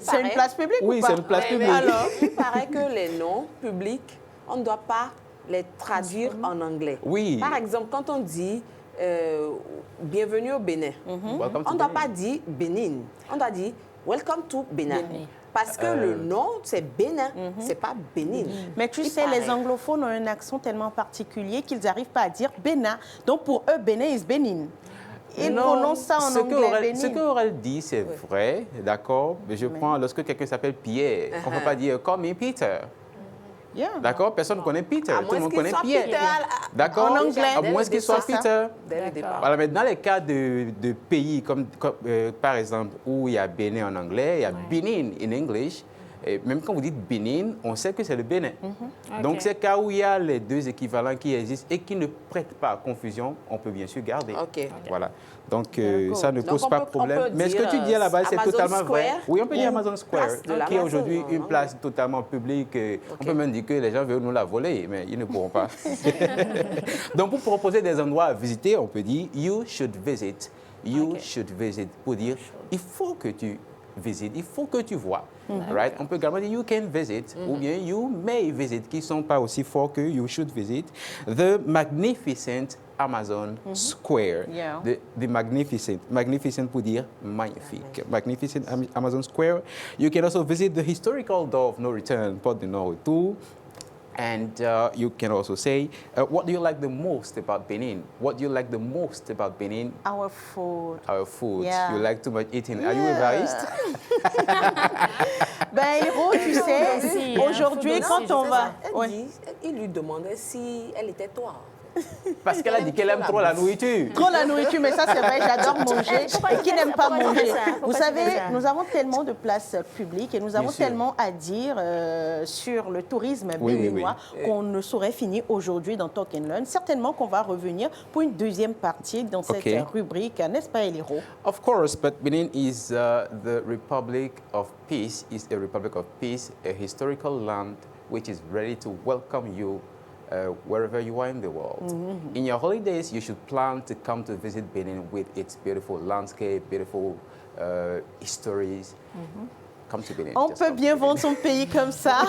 C'est une place publique ou pas? Oui, c'est une place publique. Alors, il paraît que les noms publics, on ne doit pas les traduire en anglais. Oui. Par exemple, quand on dit bienvenue au Bénin, on ne doit pas dire Bénin, on doit dire welcome to Bénin. Parce que le nom, c'est Bénin, c'est pas Bénin. Mais tu sais, les anglophones ont un accent tellement particulier qu'ils n'arrivent pas à dire Bénin. Donc pour eux, Bénin is Bénin. Ils prononcent ça en anglais, Bénin. Ce qu'Aurel dit, c'est vrai, d'accord. Mais je prends, lorsque quelqu'un s'appelle Pierre, on ne peut pas dire call me Peter. D'accord, personne ne connaît Peter, tout le monde connaît Pierre. D'accord, en anglais. À moins qu'il soit Peter. Voilà, mais dans les cas de pays comme par exemple où il y a Bénin en anglais, il y a Benin in English. Et même quand vous dites Bénin, on sait que c'est le Bénin. Donc, ces cas où il y a les deux équivalents qui existent et qui ne prêtent pas à confusion, on peut bien sûr garder. Voilà. Donc, ça ne pose pas de problème. Mais ce que tu dis à la base, c'est totalement vrai. Oui, on peut dire Amazon Square, qui est aujourd'hui une place totalement publique. On peut même dire que les gens veulent nous la voler, mais ils ne pourront pas. Donc, pour proposer des endroits à visiter, on peut dire you should visit. You should visit. Pour dire, il faut que tu visites, il faut que tu vois. Right? On peut également dire you can visit ou bien you may visit, qui ne sont pas aussi forts que you should visit. The magnificent Amazon Square. The magnificent. Magnificent pour dire magnifique. Magnificent Amazon Square. You can also visit the historical door of no return, Porte de Non-Retour. And you can also say, what do you like the most about Benin? What do you like the most about Benin? Our food. Our food. You like too much eating. Are you Évariste? Ben, Hiro, tu sais, aujourd'hui, quand on va... Il lui demandait si elle était toi. Parce qu'elle a dit qu'elle aime trop la nourriture. Trop la nourriture, mais ça c'est vrai, j'adore manger. Et qui n'aime pas manger? Vous savez, nous avons tellement de places publiques et nous avons tellement à dire sur le tourisme béninois qu'on ne saurait finir aujourd'hui dans Talk and Learn. Certainement qu'on va revenir pour une deuxième partie dans cette rubrique, n'est-ce pas, Eliro? Of course, but Benin is the Republic of Peace, a Republic of Peace, a historical land which is ready to welcome you wherever you are in the world. In your holidays, you should plan to come to visit Benin with its beautiful landscape, beautiful histories. Come to Benin. On peut bien vendre son pays comme ça.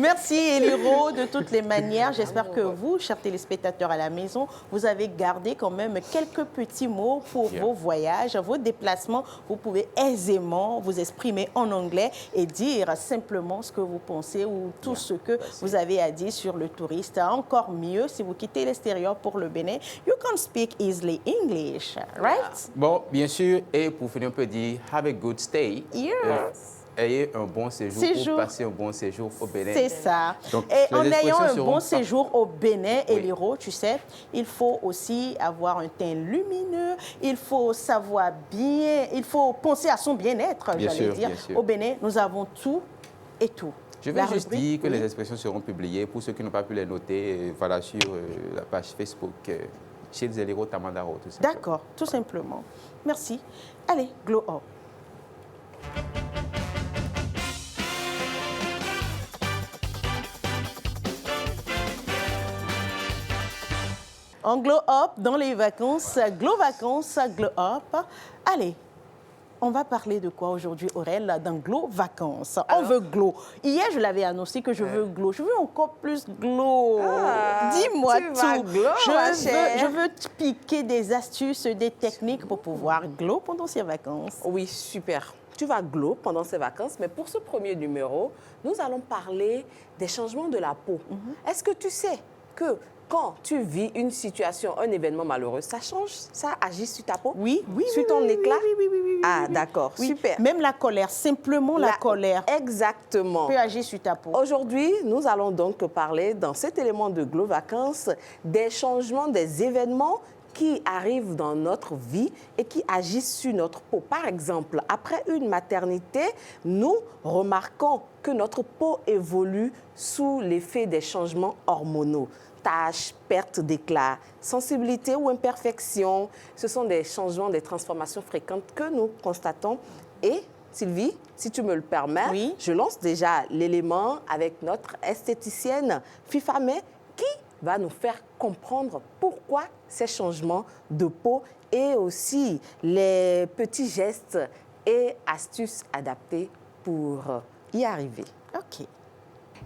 Merci Eliro de toutes les manières. J'espère que vous, chers téléspectateurs à la maison, vous avez gardé quand même quelques petits mots pour vos voyages, vos déplacements. Vous pouvez aisément vous exprimer en anglais et dire simplement ce que vous pensez ou tout ce que vous avez à dire sur le touriste. Encore mieux, si vous quittez l'extérieur pour le Bénin, you can speak easily English, right? Bon, bien sûr, et pour finir, on peut dire have a good stay. Ayez un bon séjour ou passez un bon séjour au Bénin. C'est ça. Donc, et en ayant un bon séjour au Bénin, Eliro, tu sais, il faut aussi avoir un teint lumineux, il faut savoir bien, il faut penser à son bien-être, j'allais dire. Au Bénin, nous avons tout et tout. Je vais juste dire que les expressions seront publiées pour ceux qui n'ont pas pu les noter voilà, sur la page Facebook chez Eliro Tamandaro. D'accord, tout simplement. Merci. Allez, glow up. En glow up, dans les vacances, glow vacances, glow up. Allez, on va parler de quoi aujourd'hui, Aurel, dans glow vacances? On veut glow. Hier, je l'avais annoncé que je veux glow. Je veux encore plus glow. Dis-moi tout. Glow, je veux te piquer des astuces, des techniques pour pouvoir glow pendant ces vacances. Oui, super. Tu vas glow pendant ces vacances, mais pour ce premier numéro, nous allons parler des changements de la peau. Est-ce que tu sais que quand tu vis une situation, un événement malheureux, ça change, ça agit sur ta peau? Oui, sur ton éclat? Oui. Ah, d'accord, super. Même la colère, simplement la colère. Exactement. Peut agir sur ta peau. Aujourd'hui, nous allons donc parler, dans cet élément de Glow Vacances, des changements, des événements qui arrivent dans notre vie et qui agissent sur notre peau. Par exemple, après une maternité, nous remarquons que notre peau évolue sous l'effet des changements hormonaux. Taches, perte d'éclat, sensibilité ou imperfection, ce sont des changements, des transformations fréquentes que nous constatons et Sylvie, si tu me le permets, oui. je lance déjà l'élément avec notre esthéticienne Fifamé qui va nous faire comprendre pourquoi ces changements de peau et aussi les petits gestes et astuces adaptées pour y arriver. OK.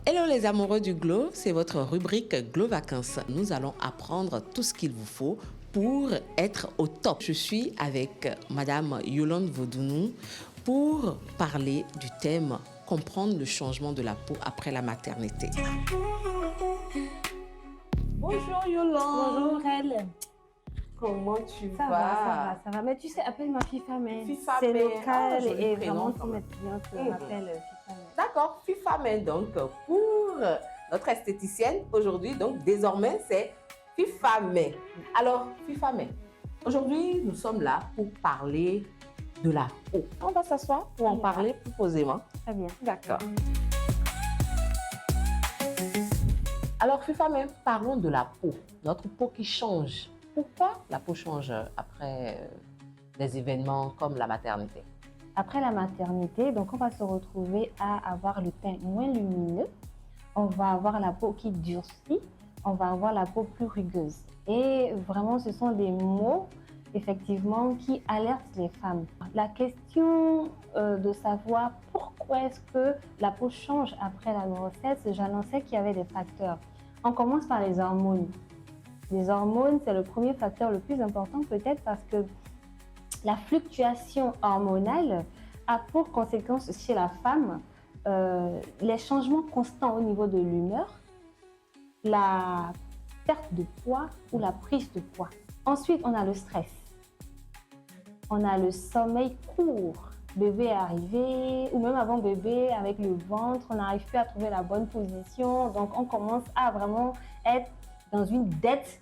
Hello les amoureux du Glow, c'est votre rubrique Glow Vacances. Nous allons apprendre tout ce qu'il vous faut pour être au top. Je suis avec Madame Yolande Vaudounou pour parler du thème « Comprendre le changement de la peau après la maternité ». Bonjour Yolande. Bonjour elle. Comment tu Ça vas? ça va. Mais tu sais, appelle-ma Fifamé. Fifamé. C'est local joli et prénom, vraiment quand tous mes même. clientes m'appellent Fifamé. D'accord, Fifamé donc pour notre esthéticienne aujourd'hui, donc désormais c'est Fifamé. Alors Fifamé, aujourd'hui nous sommes là pour parler de la peau. On va s'asseoir pour en parler plus posément. Très bien. D'accord. Alors Fifamé, parlons de la peau, notre peau qui change. Pourquoi la peau change après des événements comme la maternité? Après la maternité, donc on va se retrouver à avoir le teint moins lumineux, on va avoir la peau qui durcit, on va avoir la peau plus rugueuse. Et vraiment, ce sont des mots, effectivement, qui alertent les femmes. La question de savoir pourquoi est-ce que la peau change après la grossesse, j'annonçais qu'il y avait des facteurs. On commence par les hormones. Les hormones, c'est le premier facteur le plus important peut-être parce que la fluctuation hormonale a pour conséquence chez la femme les changements constants au niveau de l'humeur, la perte de poids ou la prise de poids. Ensuite, on a le stress. On a le sommeil court. Bébé est arrivé, ou même avant bébé, avec le ventre, on n'arrive plus à trouver la bonne position. Donc, on commence à vraiment être dans une dette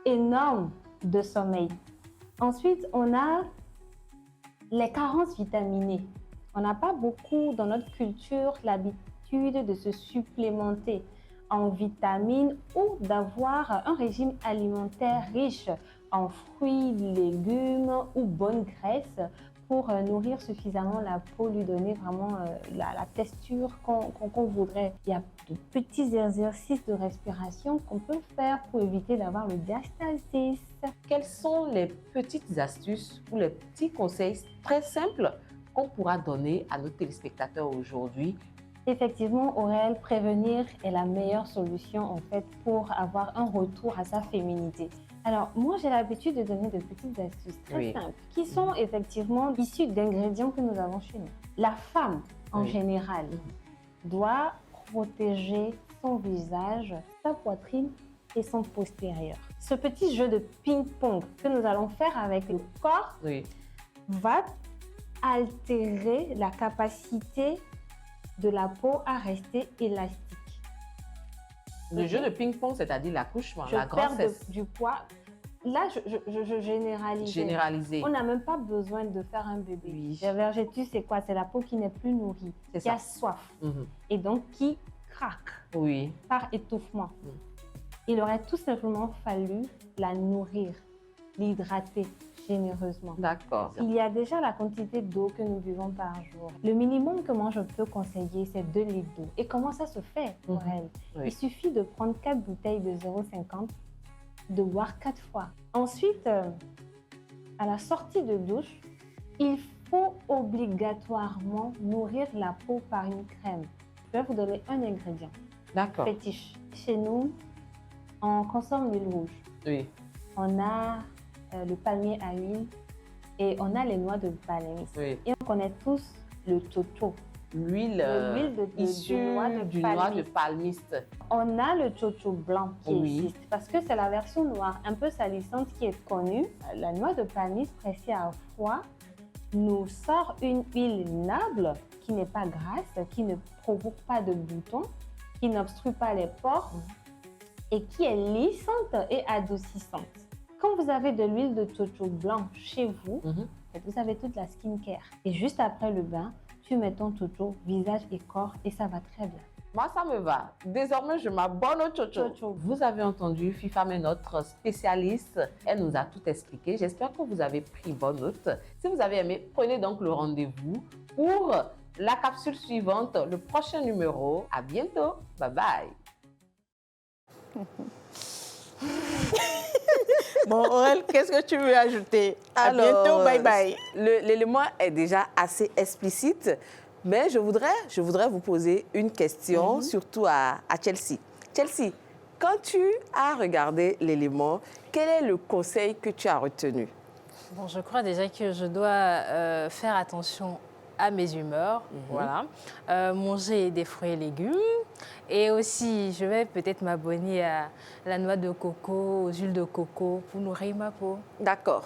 énorme de sommeil. Ensuite, on a les carences vitaminées. On n'a pas beaucoup dans notre culture l'habitude de se supplémenter en vitamines ou d'avoir un régime alimentaire riche en fruits, légumes ou bonnes graisses pour nourrir suffisamment la peau, lui donner vraiment la texture qu'on voudrait. Il y a de petits exercices de respiration qu'on peut faire pour éviter d'avoir le diastasis. Quelles sont les petites astuces ou les petits conseils très simples qu'on pourra donner à nos téléspectateurs aujourd'hui? Effectivement, Aurélie, prévenir est la meilleure solution en fait pour avoir un retour à sa féminité. Alors, moi, j'ai l'habitude de donner de petites astuces très simples qui sont effectivement issues d'ingrédients que nous avons chez nous. La femme, en général, doit protéger son visage, sa poitrine et son postérieur. Ce petit jeu de ping-pong que nous allons faire avec le corps va altérer la capacité de la peau à rester élastique. Le jeu de ping-pong, c'est-à-dire l'accouchement, la grossesse. Du poids. Là, je généralise. Généraliser. On n'a même pas besoin de faire un bébé. Oui. La vergeture, c'est quoi? C'est la peau qui n'est plus nourrie, qui a soif et donc qui craque par étouffement. Il aurait tout simplement fallu la nourrir, l'hydrater généreusement. D'accord. Il y a déjà la quantité d'eau que nous buvons par jour. Le minimum que moi je peux conseiller, c'est 2 litres d'eau. Et comment ça se fait pour elle? Il suffit de prendre 4 bouteilles de 0,50, de boire 4 fois. Ensuite, à la sortie de douche, il faut obligatoirement nourrir la peau par une crème. Je vais vous donner un ingrédient. D'accord. Fétiche. Chez nous, on consomme l'huile rouge. Oui. On a le palmier à huile et on a les noix de palmiste. Oui. Et on connaît tous le chocho. L'huile issue du noix de palmiste. On a le chocho blanc qui existe parce que c'est la version noire, un peu salissante qui est connue. La noix de palmiste pressée à froid nous sort une huile noble qui n'est pas grasse, qui ne provoque pas de boutons, qui n'obstrue pas les pores et qui est lissante et adoucissante. Quand vous avez de l'huile de chocho blanc chez vous, vous avez toute la skincare. Et juste après le bain, tu mets ton chocho, visage et corps, et ça va très bien. Moi, ça me va. Désormais, je m'abonne au Chocho. Vous avez entendu, FIFA est notre spécialiste. Elle nous a tout expliqué. J'espère que vous avez pris bonne note. Si vous avez aimé, prenez donc le rendez-vous pour la capsule suivante, le prochain numéro. À bientôt. Bye bye. Bon, Aurel, qu'est-ce que tu veux ajouter? À bientôt, bye bye. L'élément est déjà assez explicite, mais je voudrais vous poser une question, surtout à Chelsea. Chelsea, quand tu as regardé l'élément, quel est le conseil que tu as retenu? Bon, je crois déjà que je dois faire attention à mes humeurs, voilà. Manger des fruits et légumes. Et aussi, je vais peut-être m'abonner à la noix de coco, aux huiles de coco pour nourrir ma peau. D'accord,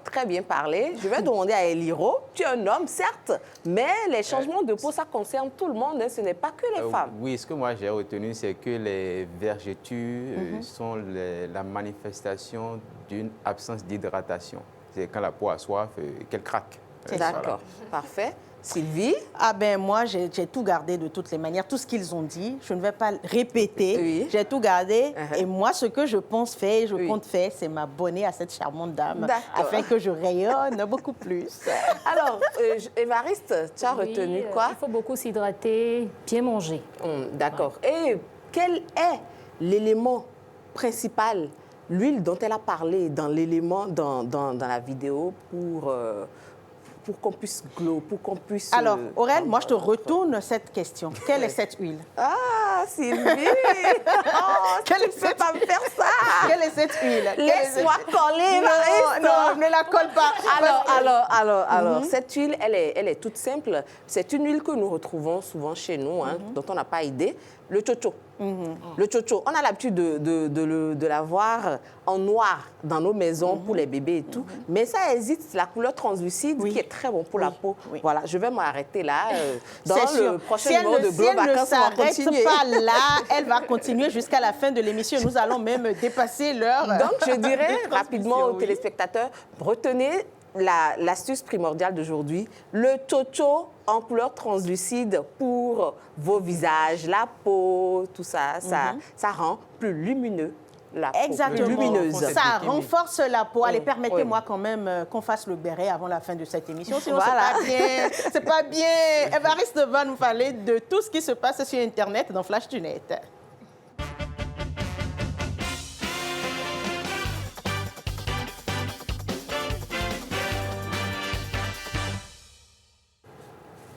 très bien parlé. Je vais demander à Eliro. Tu es un homme, certes, mais les changements de peau, ça concerne tout le monde, hein, ce n'est pas que les femmes. Oui, ce que moi j'ai retenu, c'est que les vergetures sont la manifestation d'une absence d'hydratation. C'est quand la peau a soif qu'elle craque. D'accord, parfait. Sylvie? Ah ben moi, j'ai tout gardé de toutes les manières, tout ce qu'ils ont dit. Je ne vais pas répéter. Oui. J'ai tout gardé. Et moi, ce que je pense faire, compte faire, c'est m'abonner à cette charmante dame afin que je rayonne beaucoup plus. Alors, Évariste, tu as retenu quoi? Il faut beaucoup s'hydrater, bien manger. D'accord. Et quel est l'élément principal, l'huile dont elle a parlé dans l'élément, dans la vidéo pour qu'on puisse pour qu'on puisse... Alors, Aurel, moi, je te retourne cette question. Quelle est cette huile? Ah, Sylvie! Tu ne peux pas me faire ça! Quelle est cette huile? Laisse-moi coller, non, ne la colle pas. Alors, cette huile, elle est toute simple. C'est une huile que nous retrouvons souvent chez nous, hein, dont on n'a pas idée. Le chocho. Le chocho, on a l'habitude de l'avoir en noir dans nos maisons pour les bébés et tout. Mais ça existe, la couleur translucide qui est très bon pour la peau. Voilà, je vais m'arrêter là. Dans le prochain numéro de Globe Vacances, on va continuer. Si elle ne s'arrête pas là, elle va continuer jusqu'à la fin de l'émission. Nous allons même dépasser l'heure. Donc, je dirais rapidement aux téléspectateurs, retenez l'astuce primordiale d'aujourd'hui, le chocho en couleur translucide pour vos visages, la peau, tout ça, ça rend plus lumineux la peau. Exactement. Plus lumineuse. Ça renforce la peau. Allez, permettez-moi quand même qu'on fasse le béret avant la fin de cette émission. Sinon, c'est pas bien. Évariste va nous parler de tout ce qui se passe sur Internet dans Flash du Net.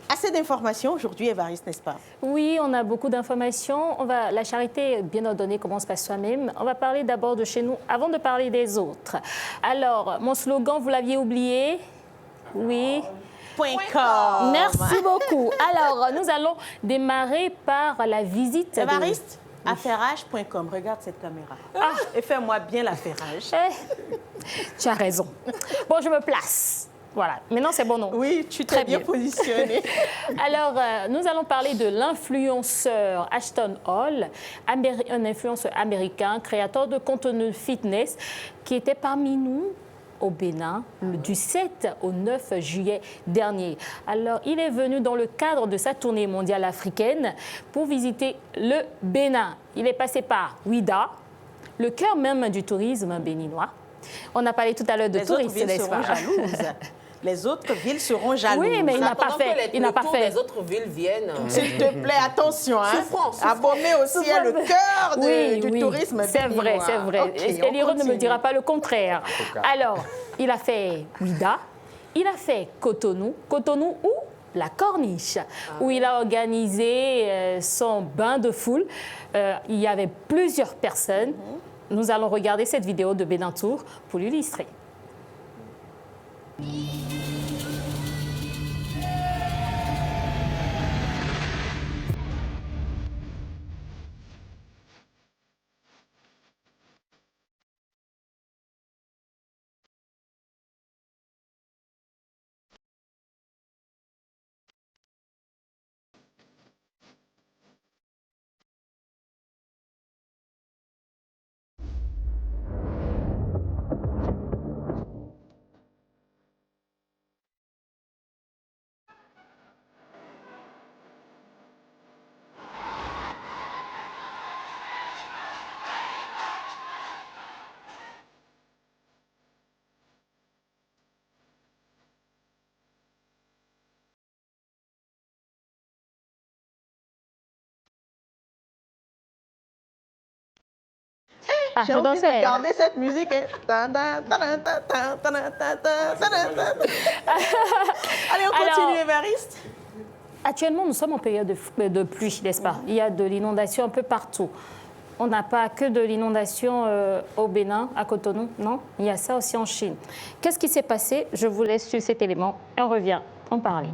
Assez d'informations aujourd'hui, Évariste, n'est-ce pas? Oui, on a beaucoup d'informations. La charité bien ordonnée commence par soi-même. On va parler d'abord de chez nous avant de parler des autres. Alors, mon slogan, vous l'aviez oublié? Oui. .com. Merci beaucoup. Alors, nous allons démarrer par la visite. Évariste, affairage.com. Regarde cette caméra. Et fais-moi bien l'affairage. Tu as raison. Bon, je me place. Voilà, maintenant c'est bon, non? Oui, tu t'es bien positionné. Alors, nous allons parler de l'influenceur Ashton Hall, un influenceur américain, créateur de contenu fitness, qui était parmi nous au Bénin du 7 au 9 juillet dernier. Alors, il est venu dans le cadre de sa tournée mondiale africaine pour visiter le Bénin. Il est passé par Ouidah, le cœur même du tourisme béninois. On a parlé tout à l'heure de tourisme, n'est-ce pas? Les autres villes seront jalouses. Oui, mais il n'a pas fait. Il n'a pas fait. Les autres villes viennent. S'il te plaît, attention. Souffrance. Abomé aussi le cœur du tourisme. C'est vrai, c'est vrai. Okay, Eliro ne me dira pas le contraire. Alors, il a fait Ouidah, il a fait Cotonou où la Corniche, où il a organisé son bain de foule. Il y avait plusieurs personnes. Nous allons regarder cette vidéo de Bénin Tour pour l'illustrer. J'ai vous envie dansez. de garder cette musique. Allez, on continue, Évariste. Actuellement, nous sommes en période de pluie, n'est-ce pas? Il y a de l'inondation un peu partout. On n'a pas que de l'inondation au Bénin, à Cotonou, non? Il y a ça aussi en Chine. Qu'est-ce qui s'est passé? Je vous laisse sur cet élément et on revient en parler.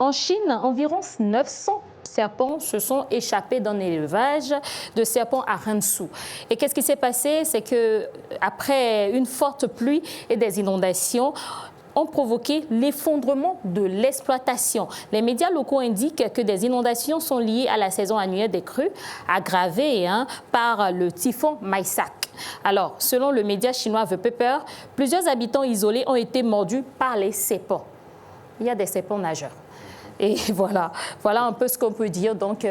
En Chine, environ 900 serpents se sont échappés d'un élevage de serpents à Rensu. Et qu'est-ce qui s'est passé? C'est qu'après une forte pluie et des inondations, ont provoqué l'effondrement de l'exploitation. Les médias locaux indiquent que des inondations sont liées à la saison annuelle des crues, aggravée par le typhon Maisak. Alors, selon le média chinois The Paper, plusieurs habitants isolés ont été mordus par les serpents. Il y a des serpents nageurs. Et voilà un peu ce qu'on peut dire. Donc,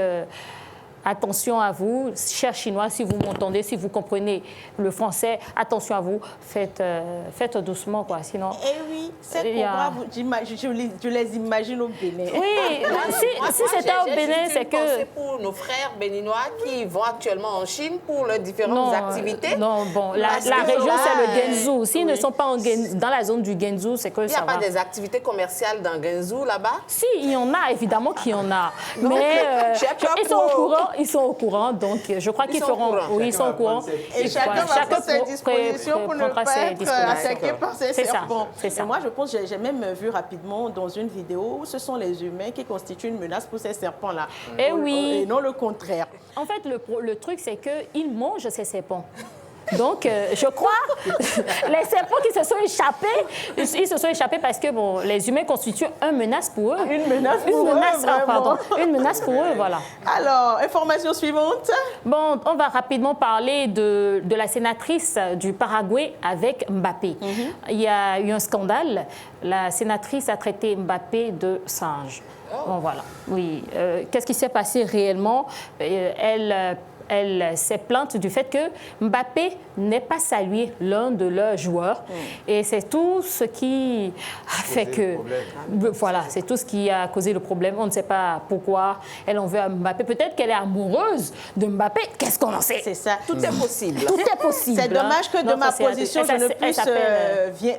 attention à vous, chers Chinois, si vous m'entendez, si vous comprenez le français, attention à vous, faites doucement, quoi, sinon... Eh oui, ces cobras, je les imagine au Bénin. Oui, si c'était au Bénin, c'est que... C'est pour nos frères béninois qui vont actuellement en Chine pour leurs différentes activités. Non, bon, la région, c'est le Guangzhou. S'ils ne sont pas dans la zone du Guangzhou, c'est que ça va. Il n'y a pas des activités commerciales dans Guangzhou, là-bas? Si, il y en a, évidemment qu'il y en a. Mais ils sont au courant, donc je crois qu'ils feront... Oui, ils sont au courant. Et chacun va prendre ses dispositions pour ne pas être attaqué par ces serpents. C'est ça. Et moi, je pense, j'ai même vu rapidement dans une vidéo où ce sont les humains qui constituent une menace pour ces serpents-là. Et oui. Et non le contraire. En fait, le truc, c'est qu'ils mangent ces serpents. Donc, je crois, les serpents qui se sont échappés, ils se sont échappés parce que bon, les humains constituent une menace pour eux. Une menace pour eux, voilà. Alors, information suivante. Bon, on va rapidement parler de la sénatrice du Paraguay avec Mbappé. Il y a eu un scandale. La sénatrice a traité Mbappé de singe. Bon, voilà. Oui. Qu'est-ce qui s'est passé réellement? Elle s'est plainte du fait que Mbappé n'ait pas salué l'un de leurs joueurs. Et c'est tout ce qui a fait que... Voilà, c'est tout ce qui a causé le problème. On ne sait pas pourquoi elle en veut à Mbappé. Peut-être qu'elle est amoureuse de Mbappé. Qu'est-ce qu'on en sait? C'est ça. Tout est possible. Tout est possible. C'est dommage que de ma position, je ne puisse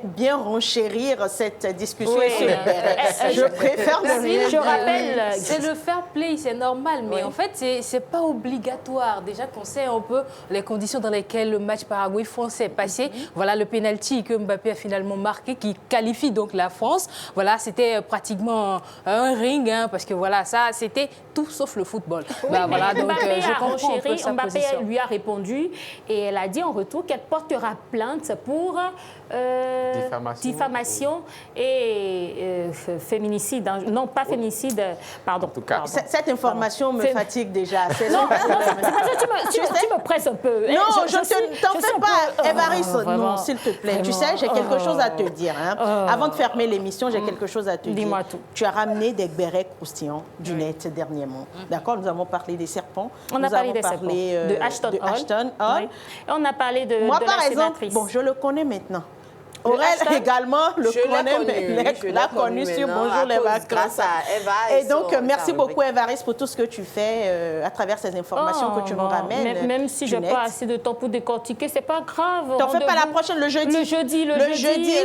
bien renchérir cette discussion. Je préfère ne rien. Je rappelle, c'est le fair play, c'est normal. Mais en fait, c'est pas obligatoire. Déjà qu'on sait un peu les conditions dans lesquelles le match Paraguay-France est passé. Voilà le penalty que Mbappé a finalement marqué qui qualifie donc la France. Voilà, c'était pratiquement un ring parce que voilà, ça c'était tout sauf le football. Oui, voilà, donc je comprends un peu sa position. Lui a répondu et elle a dit en retour qu'elle portera plainte pour diffamation et féminicide. Non, pas féminicide, pardon. En tout cas, cette information me fatigue déjà. Non, tu me presses un peu. Non, je ne t'en fais pas, Évariste. Non, s'il te plaît. Tu sais, j'ai quelque chose à te dire. Avant de fermer l'émission, j'ai quelque chose à te dire. Dis-moi tout. Tu as ramené des bérets croustillants du net dernièrement. D'accord? Nous avons parlé des serpents. On a parlé des serpents. De Ashton Hall. Et on a parlé de moi, par exemple, bon, je le connais maintenant. Aurel également l'a connu sur Bonjour les Vacances. Grâce à Eva. Et donc, merci beaucoup, Évariste, pour tout ce que tu fais à travers ces informations que tu nous ramènes. Même si je n'ai pas assez de temps pour décortiquer, c'est pas grave. T'en fais pas la prochaine, le jeudi. Le jeudi,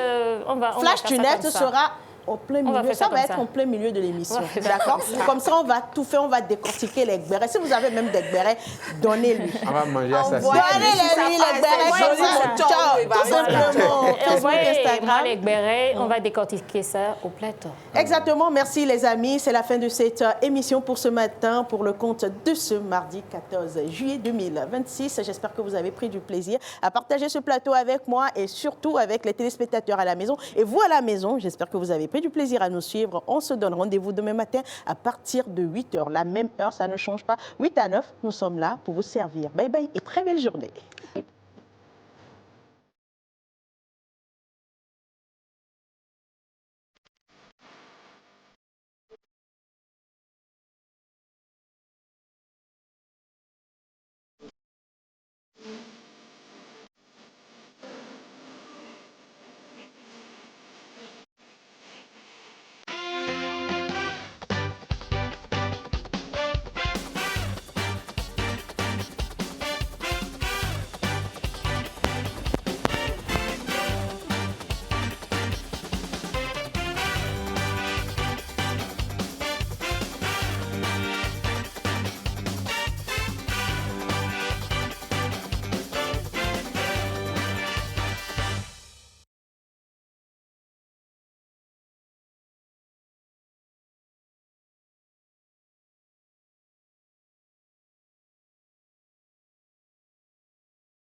Flash du net sera au plein milieu. Ça va être en plein milieu de l'émission. D'accord? Comme ça, on va tout faire, on va décortiquer les bérets. Si vous avez même des bérets, donnez-lui. On va manger à ça. Donnez-lui les bérets comme ça. Ciao, tout simplement. Facebook, Instagram. Malik Beret, on va décortiquer ça au plateau. Exactement, merci les amis. C'est la fin de cette émission pour ce matin, pour le compte de ce mardi 14 juillet 2026. J'espère que vous avez pris du plaisir à partager ce plateau avec moi et surtout avec les téléspectateurs à la maison. Et vous à la maison, j'espère que vous avez pris du plaisir à nous suivre. On se donne rendez-vous demain matin à partir de 8h. La même heure, ça ne change pas. 8 à 9, nous sommes là pour vous servir. Bye bye et très belle journée.